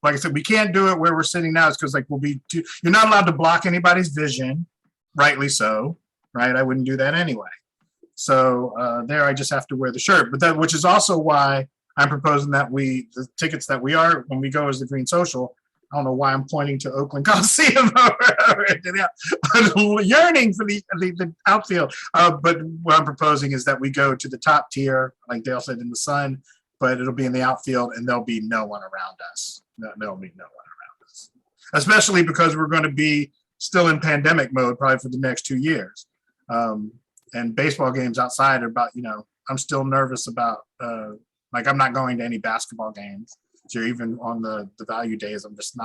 Like I said, we can't do it where we're sitting now. It's because like you're not allowed to block anybody's vision, rightly so, right? I wouldn't do that anyway. So there, I just have to wear the shirt. But which is also why I'm proposing that the tickets that we are when we go as the Green Social. I don't know why I'm pointing to Oakland Coliseum yearning for the outfield. But what I'm proposing is that we go to the top tier, like Dale said, in the sun, but it'll be in the outfield, and there'll be no one around us. There'll be no one around us, especially because we're going to be still in pandemic mode probably for the next 2 years. And baseball games outside are about, I'm still nervous about, like I'm not going to any basketball games. So even on the value days, I'm just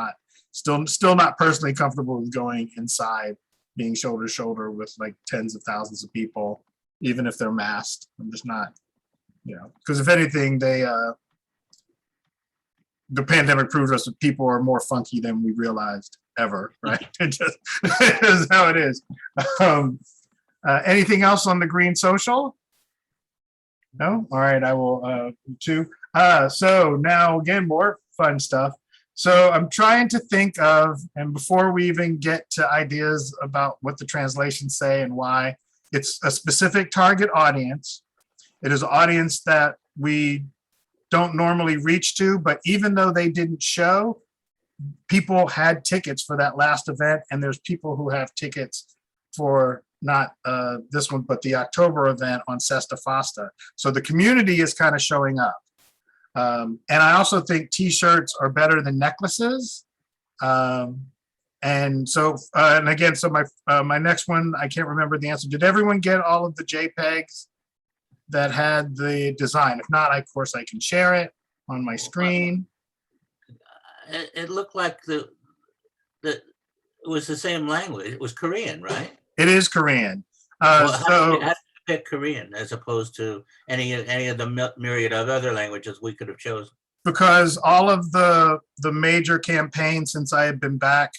still not personally comfortable with going inside, being shoulder to shoulder with like tens of thousands of people, even if they're masked. I'm just not, because if anything, the pandemic proved us that people are more funky than we realized ever, right? It just is how it is. Anything else on the Green Social? No? All right, I will too. So now again, more fun stuff. So I'm trying to think of, and before we even get to ideas about what the translations say and why, it's a specific target audience. It is an audience that we don't normally reach to, but even though they didn't show, people had tickets for that last event, and there's people who have tickets for not this one, but the October event on Sesta Fasta. So the community is kind of showing up. And I also think T-shirts are better than necklaces. And And so, and again, so my next one, I can't remember the answer. Did everyone get all of the JPEGs that had the design? If not, of course, I can share it on my screen. It looked like it was the same language. It was Korean, right? It is Korean. Well, So how did you pick Korean as opposed to any of the myriad of other languages we could have chosen? because all of the major campaigns since I had been back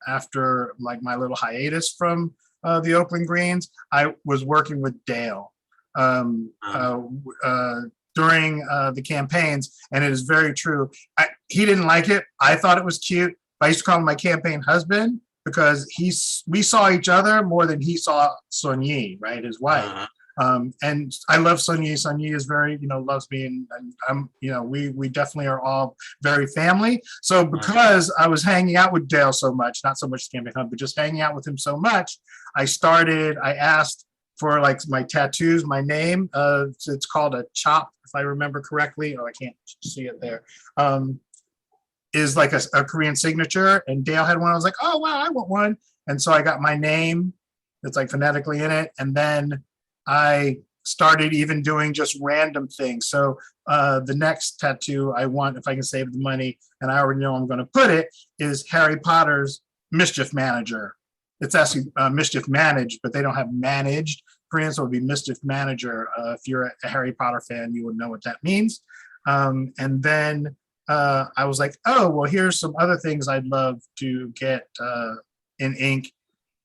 after like my little hiatus from the Oakland Greens, I was working with Dale during the campaigns, and it is very true. He didn't like it. I thought it was cute. I used to call him my campaign husband because we saw each other more than he saw Sun Yi, right, his wife. And I love Sun Yi. Sun Yi is very, loves me, and I'm, we definitely are all very family. So because I was hanging out with Dale so much, not so much campaign hub, but just hanging out with him so much, I asked for like my tattoos, my name. It's called a chop, if I remember correctly. Oh, I can't see it there. Is like a Korean signature, and Dale had one. I was like, oh wow, I want one. And so I got my name. It's like phonetically in it, and then I started even doing just random things. So the next tattoo I want, if I can save the money, and I already know I'm going to put it, is Harry Potter's Mischief Manager. It's actually Mischief Managed, but they don't have managed Korean, so it would be Mischief Manager. If you're a Harry Potter fan, you would know what that means. And then I was like, oh, well, here's some other things I'd love to get in ink.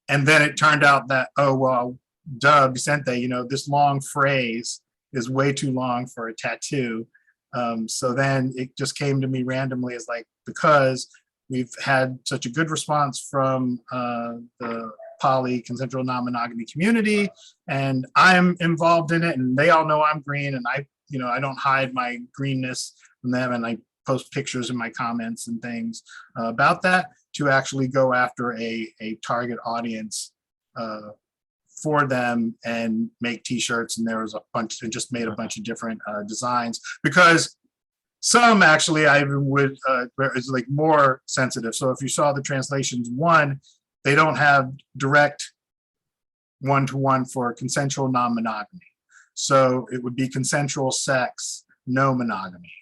And then it turned out that, oh, well, duh, Vicente, this long phrase is way too long for a tattoo. So then it just came to me randomly as like, because we've had such a good response from the poly consensual non-monogamy community, and I'm involved in it, and they all know I'm green, and I don't hide my greenness from them, and I post pictures in my comments and things about that, to actually go after a target audience for them and make t-shirts. And there was a bunch, and just made a bunch of different designs, because some actually I would is like more sensitive. So if you saw the translations, one, they don't have direct one-to-one for consensual non-monogamy. So it would be consensual sex, no monogamy.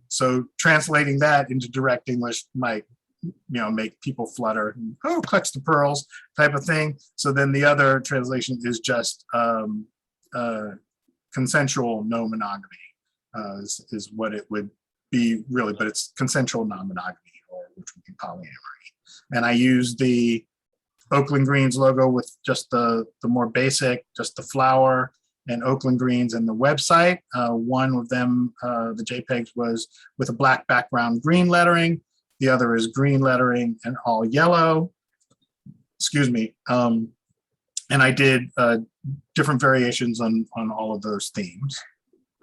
So translating that into direct English might, make people flutter. Oh, clutch the pearls type of thing. So then the other translation is just consensual no monogamy is what it would be really, but it's consensual non-monogamy, or which would be polyamory. And I use the Oakland Greens logo with just the more basic, just the flower and Oakland Greens and the website. One of them, the JPEGs, was with a black background, green lettering. The other is green lettering and all yellow. Excuse me. And I did different variations on all of those themes.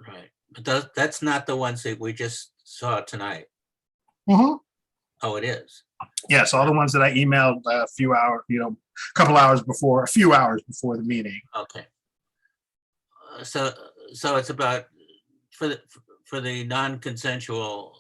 Right, but that's not the ones that we just saw tonight. Mm-hmm. Oh, it is. Yes, all the ones that I emailed a few hours, a few hours before the meeting. Okay. So it's about for the non-consensual,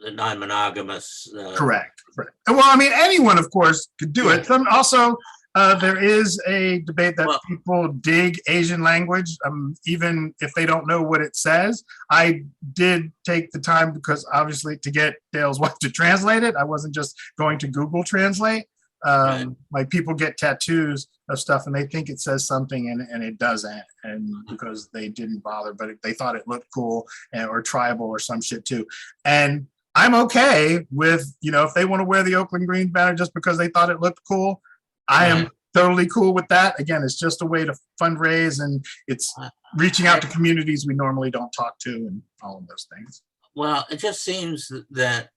the non-monogamous. Correct. Well, I mean, anyone, of course, could do it. Also, there is a debate that people dig Asian language, even if they don't know what it says. I did take the time, because obviously to get Dale's wife to translate it, I wasn't just going to Google Translate. Right. Like, people get tattoos of stuff and they think it says something and it doesn't, and because they didn't bother, but they thought it looked cool or tribal or some shit too. And I'm okay with, if they want to wear the Oakland Greens banner just because they thought it looked cool, I am totally cool with that. Again, it's just a way to fundraise, and it's reaching out to communities we normally don't talk to, and all of those things. Well, it just seems that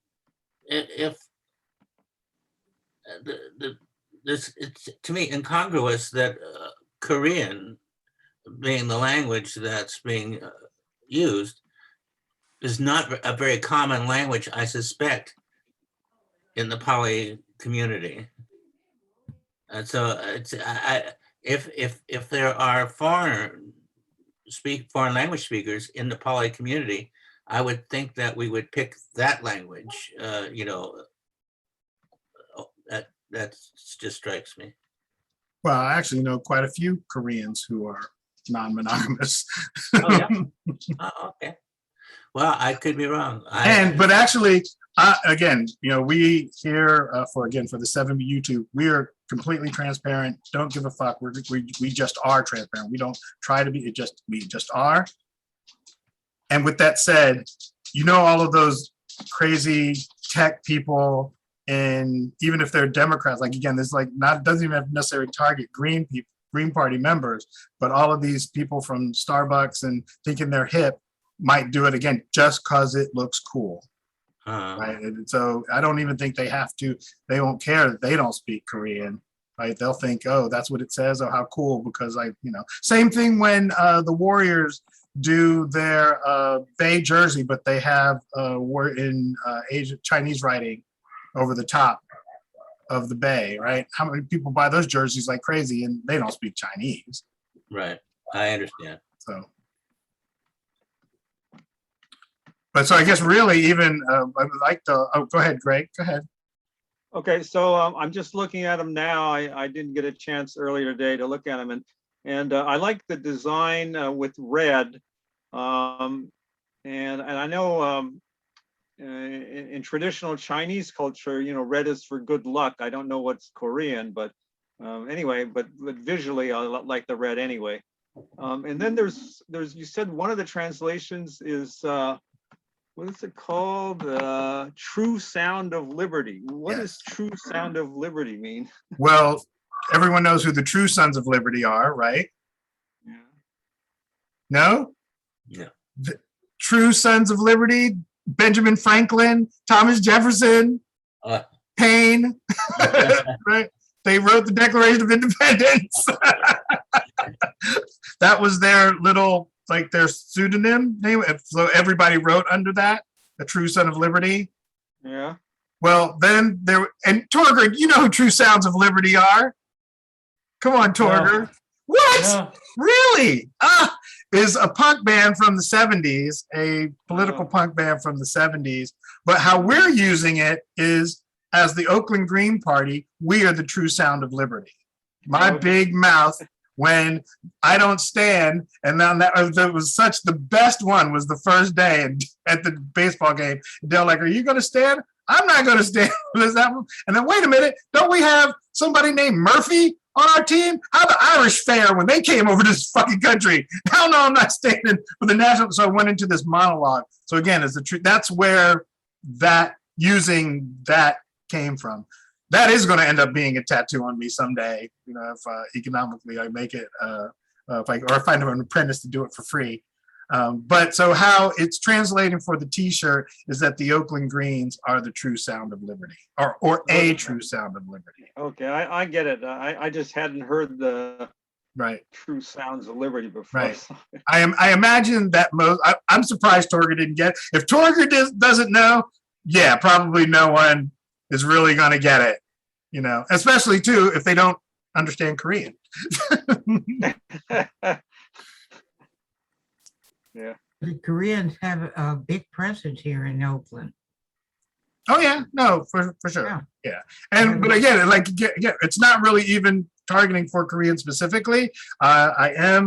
if it's to me incongruous that Korean, being the language that's being used, is not a very common language, I suspect, in the poly community. And so it's, if there are foreign language speakers in the poly community, I would think that we would pick that language, That just strikes me. Well, I actually know quite a few Koreans who are non-monogamous. Oh, yeah. Oh, okay. Well, I could be wrong. But actually, again, we here for the 7 YouTube, we are completely transparent. Don't give a fuck. We just are transparent. We don't try to be. We just are. And with that said, all of those crazy tech people, and even if they're Democrats, like again, this doesn't even have necessarily target Green Party members, but all of these people from Starbucks and thinking they're hip might do it again just because it looks cool. Right? And so I don't even think they have to. They won't care that they don't speak Korean. Right? They'll think, oh, that's what it says. Oh, how cool! Because same thing when the Warriors do their Bay jersey, but they have word in Chinese writing over the top of the Bay. Right? How many people buy those jerseys like crazy, and they don't speak Chinese? Right. I understand. So. But so I guess really even I would like to, go ahead, Greg, go ahead. Okay, so I'm just looking at them now. I didn't get a chance earlier today to look at them, and I like the design with red. And I know in traditional Chinese culture, red is for good luck. I don't know what's Korean, but anyway, but visually I like the red anyway. And then there's you said one of the translations is what is it called? True Sound of Liberty. What does True Sound of Liberty mean? Well, everyone knows who the true Sons of Liberty are, right? Yeah. No? Yeah. The true Sons of Liberty, Benjamin Franklin, Thomas Jefferson, Paine, right? They wrote the Declaration of Independence. That was their little, their pseudonym name. So everybody wrote under that, a true Son of Liberty. Yeah. Well, then and Torger, you know who True Sounds of Liberty are? Come on, Torger. No. What? No. Really? Is a punk band from the 70s, a political punk band from the 70s. But how we're using it is as the Oakland Green Party, we are the True Sound of Liberty. My big mouth when I don't stand, and then that was the best one was the first day at the baseball game. They're like, "Are you going to stand?" I'm not going to stand. And then wait a minute, don't we have somebody named Murphy on our team? How the Irish fare when they came over to this fucking country? Hell no, I'm not standing for the national. So I went into this monologue. So again, it's the truth. That's where using that came from. That is going to end up being a tattoo on me someday. If economically I make it, if I find an apprentice to do it for free. But so how it's translating for the T-shirt is that the Oakland Greens are the true sound of liberty, or a true sound of liberty. Okay, I get it. I just hadn't heard the true sounds of liberty before. Right. I imagine that I'm surprised Torger didn't get it. If Torger doesn't know, yeah, probably no one is really going to get it. Especially too if they don't understand Korean. Yeah. The Koreans have a big presence here in Oakland. Oh yeah, no, for sure. Yeah. But again, it's not really even targeting for Korean specifically. Everything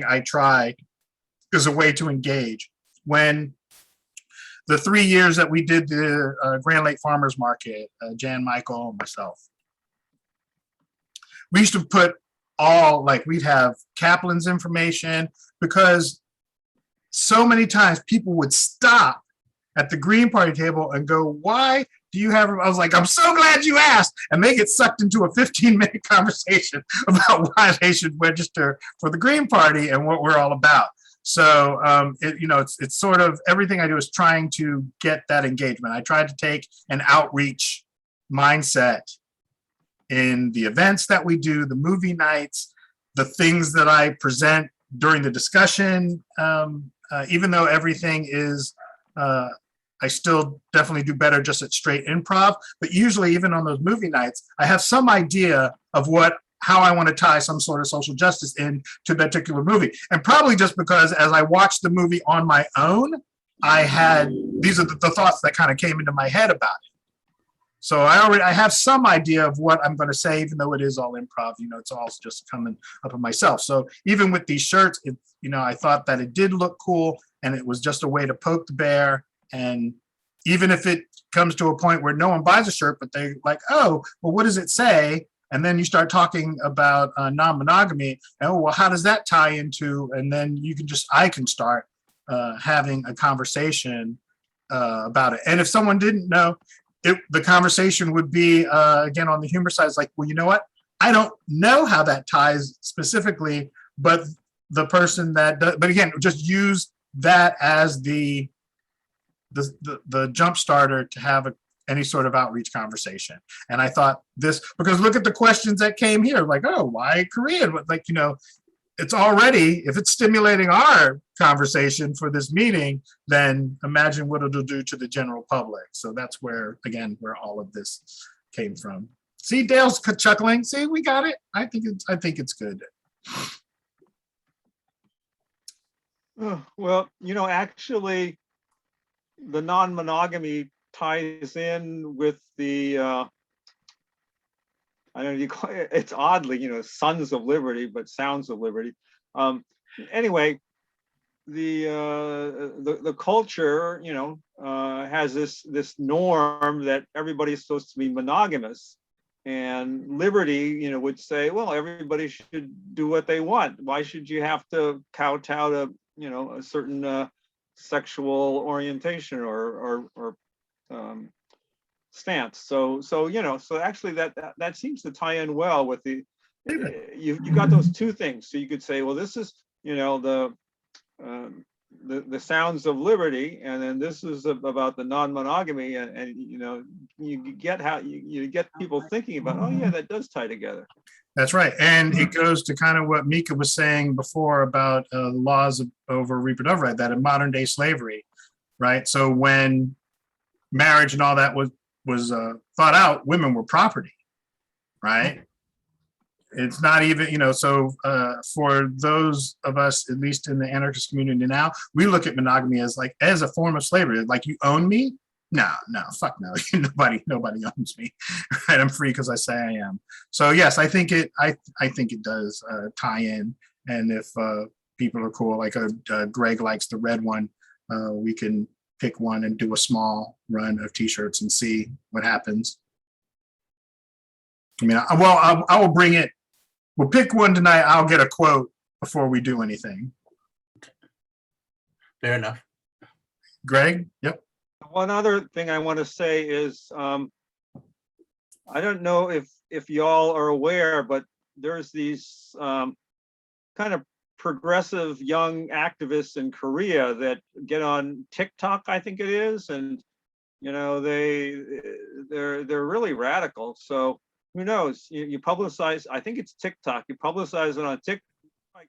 I try is a way to engage. When the 3 years that we did the Grand Lake Farmers Market, Jan, Michael, and myself, we used to put we'd have Kaplan's information, because so many times people would stop at the Green Party table and go, "Why do you have?" I was like, "I'm so glad you asked," and they get sucked into a 15-minute conversation about why they should register for the Green Party and what we're all about. So it's sort of everything I do is trying to get that engagement. I tried to take an outreach mindset in the events that we do, the movie nights, the things that I present during the discussion, even though everything is, I still definitely do better just at straight improv, but usually even on those movie nights, I have some idea of how I want to tie some sort of social justice into a particular movie. And probably just because as I watched the movie on my own, these are the thoughts that kind of came into my head about it. So I have some idea of what I'm going to say, even though it is all improv, it's all just coming up of myself. So even with these shirts, I thought that it did look cool, and it was just a way to poke the bear. And even if it comes to a point where no one buys a shirt, but they like, oh, well, what does it say? And then you start talking about non-monogamy. Oh, well, how does that tie into? And then I can start having a conversation about it. And if someone didn't know, the conversation would be, again, on the humor side, it's like, well, you know what? I don't know how that ties specifically, but the person that does, but again, just use that as the jump starter to have any sort of outreach conversation. And I thought because look at the questions that came here, like, oh, why Korean? Like, it's already, if it's stimulating our conversation for this meeting, then imagine what it'll do to the general public. So that's where all of this came from. See, Dale's chuckling. See, we got it. I think it's good. Well, actually, the non-monogamy ties in with the, I don't know, it's oddly, Sons of Liberty, but Sounds of Liberty. Anyway, the culture, has this norm that everybody's supposed to be monogamous, and liberty, would say, well, everybody should do what they want. Why should you have to kowtow to, a certain sexual orientation or stance? So actually that seems to tie in well with you got those two things. So you could say, well, this is the Sounds of Liberty, and then this is about the non-monogamy, and you get how you get people thinking about, oh yeah, that does tie together. That's right. And it goes to kind of what Mika was saying before about laws over reproductive right, that in modern day slavery, right? So when marriage and all that was thought out, women were property, right? It's not even, so for those of us, at least in the anarchist community now, we look at monogamy as a form of slavery. Like, you own me? No, fuck no. Nobody owns me. Right? I'm free because I say I am. So yes, I think it does tie in. And if people are cool, like Greg likes the red one, we can pick one and do a small run of t-shirts and see what happens. I mean, I will bring it. We'll pick one tonight. I'll get a quote before we do anything. Fair enough. Greg? Yep. One other thing I want to say is, I don't know if y'all are aware, but there's these kind of progressive young activists in Korea that get on TikTok, I think it is, and they're really radical. So who knows? You publicize, I think it's TikTok. You publicize it on TikTok. Like,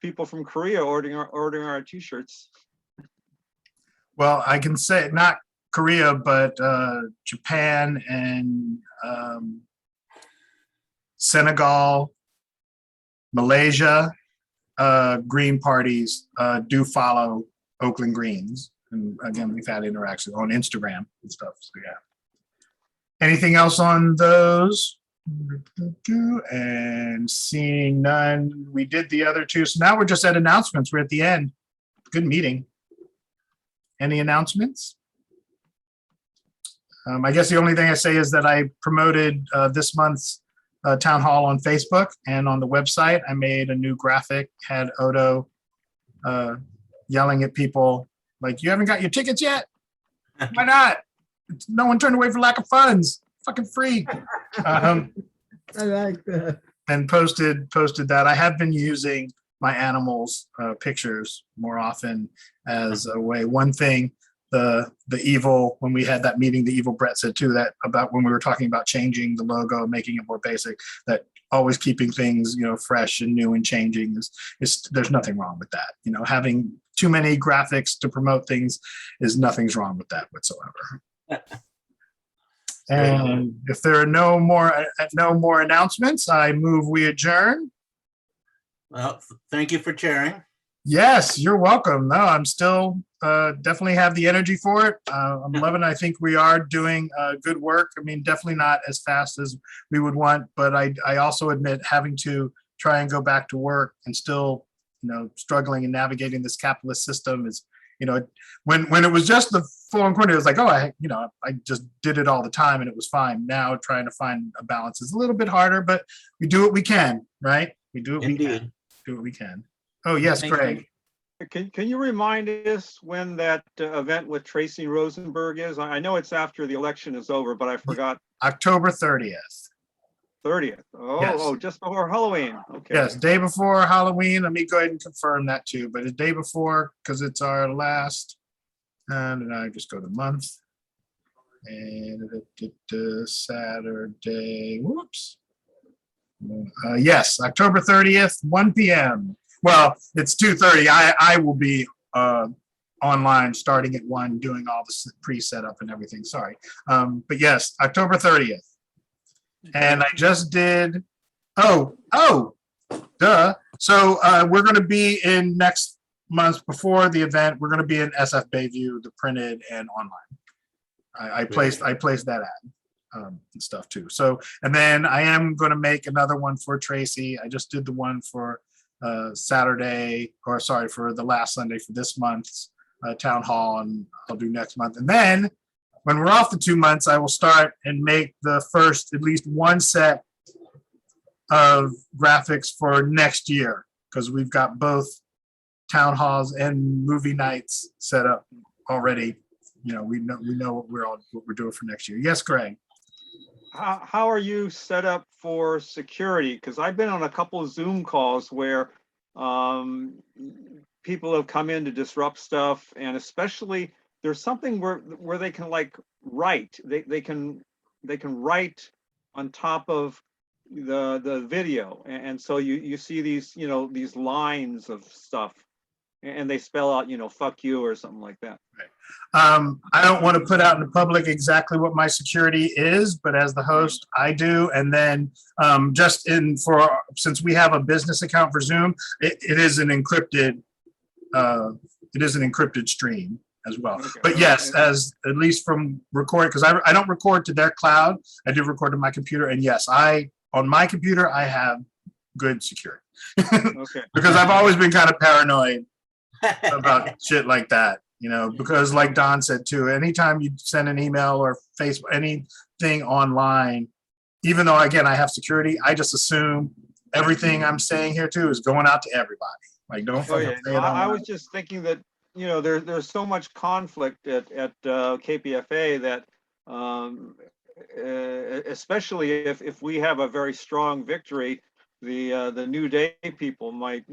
people from Korea ordering our t-shirts. Well, I can say not Korea, but Japan and Senegal, Malaysia, Green parties do follow Oakland Greens. And again, we've had interaction on Instagram and stuff. So yeah. Anything else on those? And seeing none, we did the other two. So now we're just at announcements. We're at the end. Good meeting. Any announcements? I guess the only thing I say is that I promoted this month's town hall on Facebook and on the website. I made a new graphic, had Odo yelling at people like, you haven't got your tickets yet? Why not? No one turned away for lack of funds. Fucking free. I like that. And posted that. I have been using my animals pictures more often as a way. One thing, the evil, when we had that meeting, the evil Brett said too, that about when we were talking about changing the logo, making it more basic, that always keeping things, fresh and new and changing is there's nothing wrong with that. Having too many graphics to promote things nothing's wrong with that whatsoever. And if there are no more announcements, I move we adjourn. Well, thank you for chairing. Yes, you're welcome. No, I'm still definitely have the energy for it. I'm loving it. I think we are doing good work. I mean, definitely not as fast as we would want, but I also admit having to try and go back to work and still, struggling and navigating this capitalist system is, when it was just the full on quarter, it was like, oh, I just did it all the time and it was fine. Now trying to find a balance is a little bit harder, but we do what we can, right? We do what we can. Indeed. Do what we can. Oh, yes, Thank you. Greg. Can you remind us when that event with Tracy Rosenberg is? I know it's after the election is over, but I forgot. October 30th. 30th. Oh, Yes. oh, just before Halloween. Okay. Yes, day before Halloween. Let me go ahead and confirm that too, but the day before, because it's our last, and then I just go to month. And Saturday, whoops. Yes, October 30th, 1 p.m. Well, it's 2:30. I will be online starting at 1, doing all the pre-setup and everything. Sorry. But yes, October 30th. And I just did, duh. So we're going to be in next month before the event. We're going to be in SF Bayview, the printed and online. I placed that ad and stuff too. So, and then I am going to make another one for Tracy. I just did the one for Saturday, or sorry, for the last Sunday for this month's town hall, and I'll do next month. And then when we're off the 2 months, I will start and make the first at least one set of graphics for next year, because we've got both town halls and movie nights set up already. We know what we're doing for next year. Yes, Greg. How are you set up for security? Because I've been on a couple of Zoom calls where people have come in to disrupt stuff, and especially there's something where they can like write. They can write on top of the video, and so you see these these lines of stuff, and they spell out fuck you or something like that. I don't want to put out in the public exactly what my security is, but as the host, I do. And then since we have a business account for Zoom, it is an encrypted stream as well. Okay. But yes, as at least from recording, because I don't record to their cloud, I do record to my computer. And yes, on my computer, I have good security. Okay. Because I've always been kind of paranoid about shit like that. Because like Don said too, anytime you send an email or Facebook, anything online, even though again, I have security, I just assume everything I'm saying here too is going out to everybody. Like, don't fucking say it. I was just thinking that, there's so much conflict at KPFA that, especially if we have a very strong victory, the New Day people might,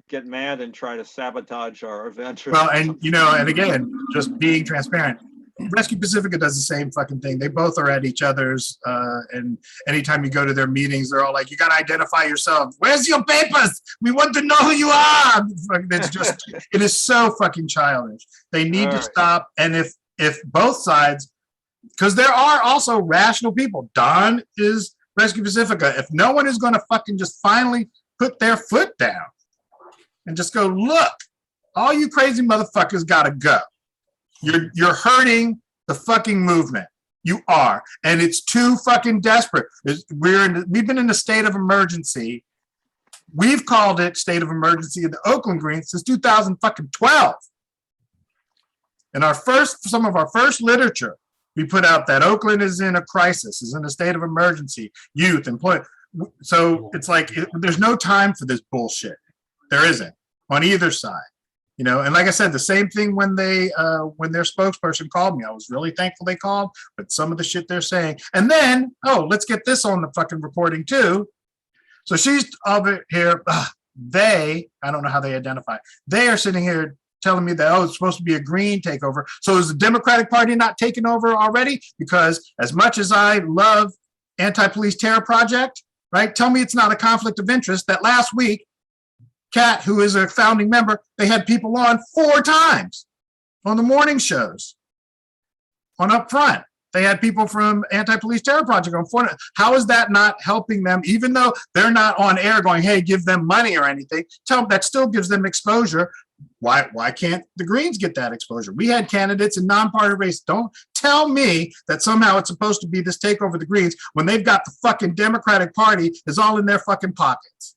get mad and try to sabotage our event. Well, and and again, just being transparent, Rescue Pacifica does the same fucking thing. They both are at each other's, and anytime you go to their meetings, they're all like, "You got to identify yourself. Where's your papers? We want to know who you are." It's just, it is so fucking childish. They need to stop. And if both sides, because there are also rational people. Don is Rescue Pacifica. If no one is going to fucking just finally put their foot down and just go, look, all you crazy motherfuckers got to go. You're hurting the fucking movement. You are, and it's too fucking desperate. We've been in a state of emergency. We've called it state of emergency in the Oakland Greens since 2012. And some of our first literature, we put out that Oakland is in a crisis, is in a state of emergency, youth, employment. So it's like, there's no time for this bullshit. There isn't on either side, and like I said, the same thing when their spokesperson called me. I was really thankful they called, but some of the shit they're saying, and then, let's get this on the fucking recording too. So she's over here, I don't know how they identify. They are sitting here telling me that, it's supposed to be a green takeover. So is the Democratic Party not taking over already? Because as much as I love Anti-Police Terror Project, right? Tell me it's not a conflict of interest that last week, Kat, who is a founding member, they had people on 4 times on the morning shows. On Up Front, they had people from Anti-Police Terror Project on 4. How is that not helping them, even though they're not on air going, hey, give them money or anything? Tell them that still gives them exposure Why can't the Greens get that exposure? We had candidates in non-party race. Don't tell me that somehow it's supposed to be this takeover of the Greens when they've got the fucking Democratic Party is all in their fucking pockets.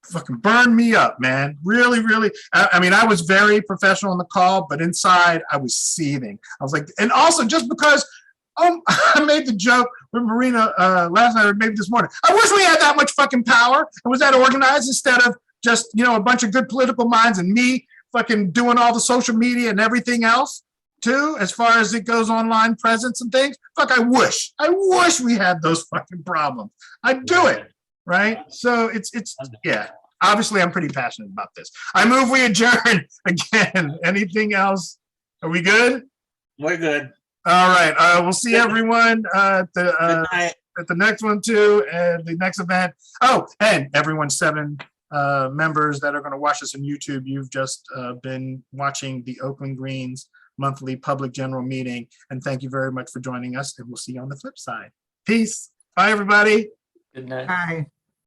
Fucking burn me up, man. Really, really. I mean, I was very professional on the call, but inside I was seething. I was like, and also just because I made the joke with Marina last night or maybe this morning. I wish we had that much fucking power and was that organized instead of just, you know, a bunch of good political minds and me fucking doing all the social media and everything else too, as far as it goes online presence and things. Fuck, I wish we had those fucking problems. I'd do it, right? So it's yeah, obviously I'm pretty passionate about this. I move we adjourn again. Anything else? Are we good? We're good. All right, we'll see everyone at Good night. the next one too, and the next event. Oh, and everyone 7 members that are going to watch this on YouTube, you've just been watching the Oakland Greens monthly public general meeting. And thank you very much for joining us. And we'll see you on the flip side. Peace. Bye, everybody. Good night. Hi.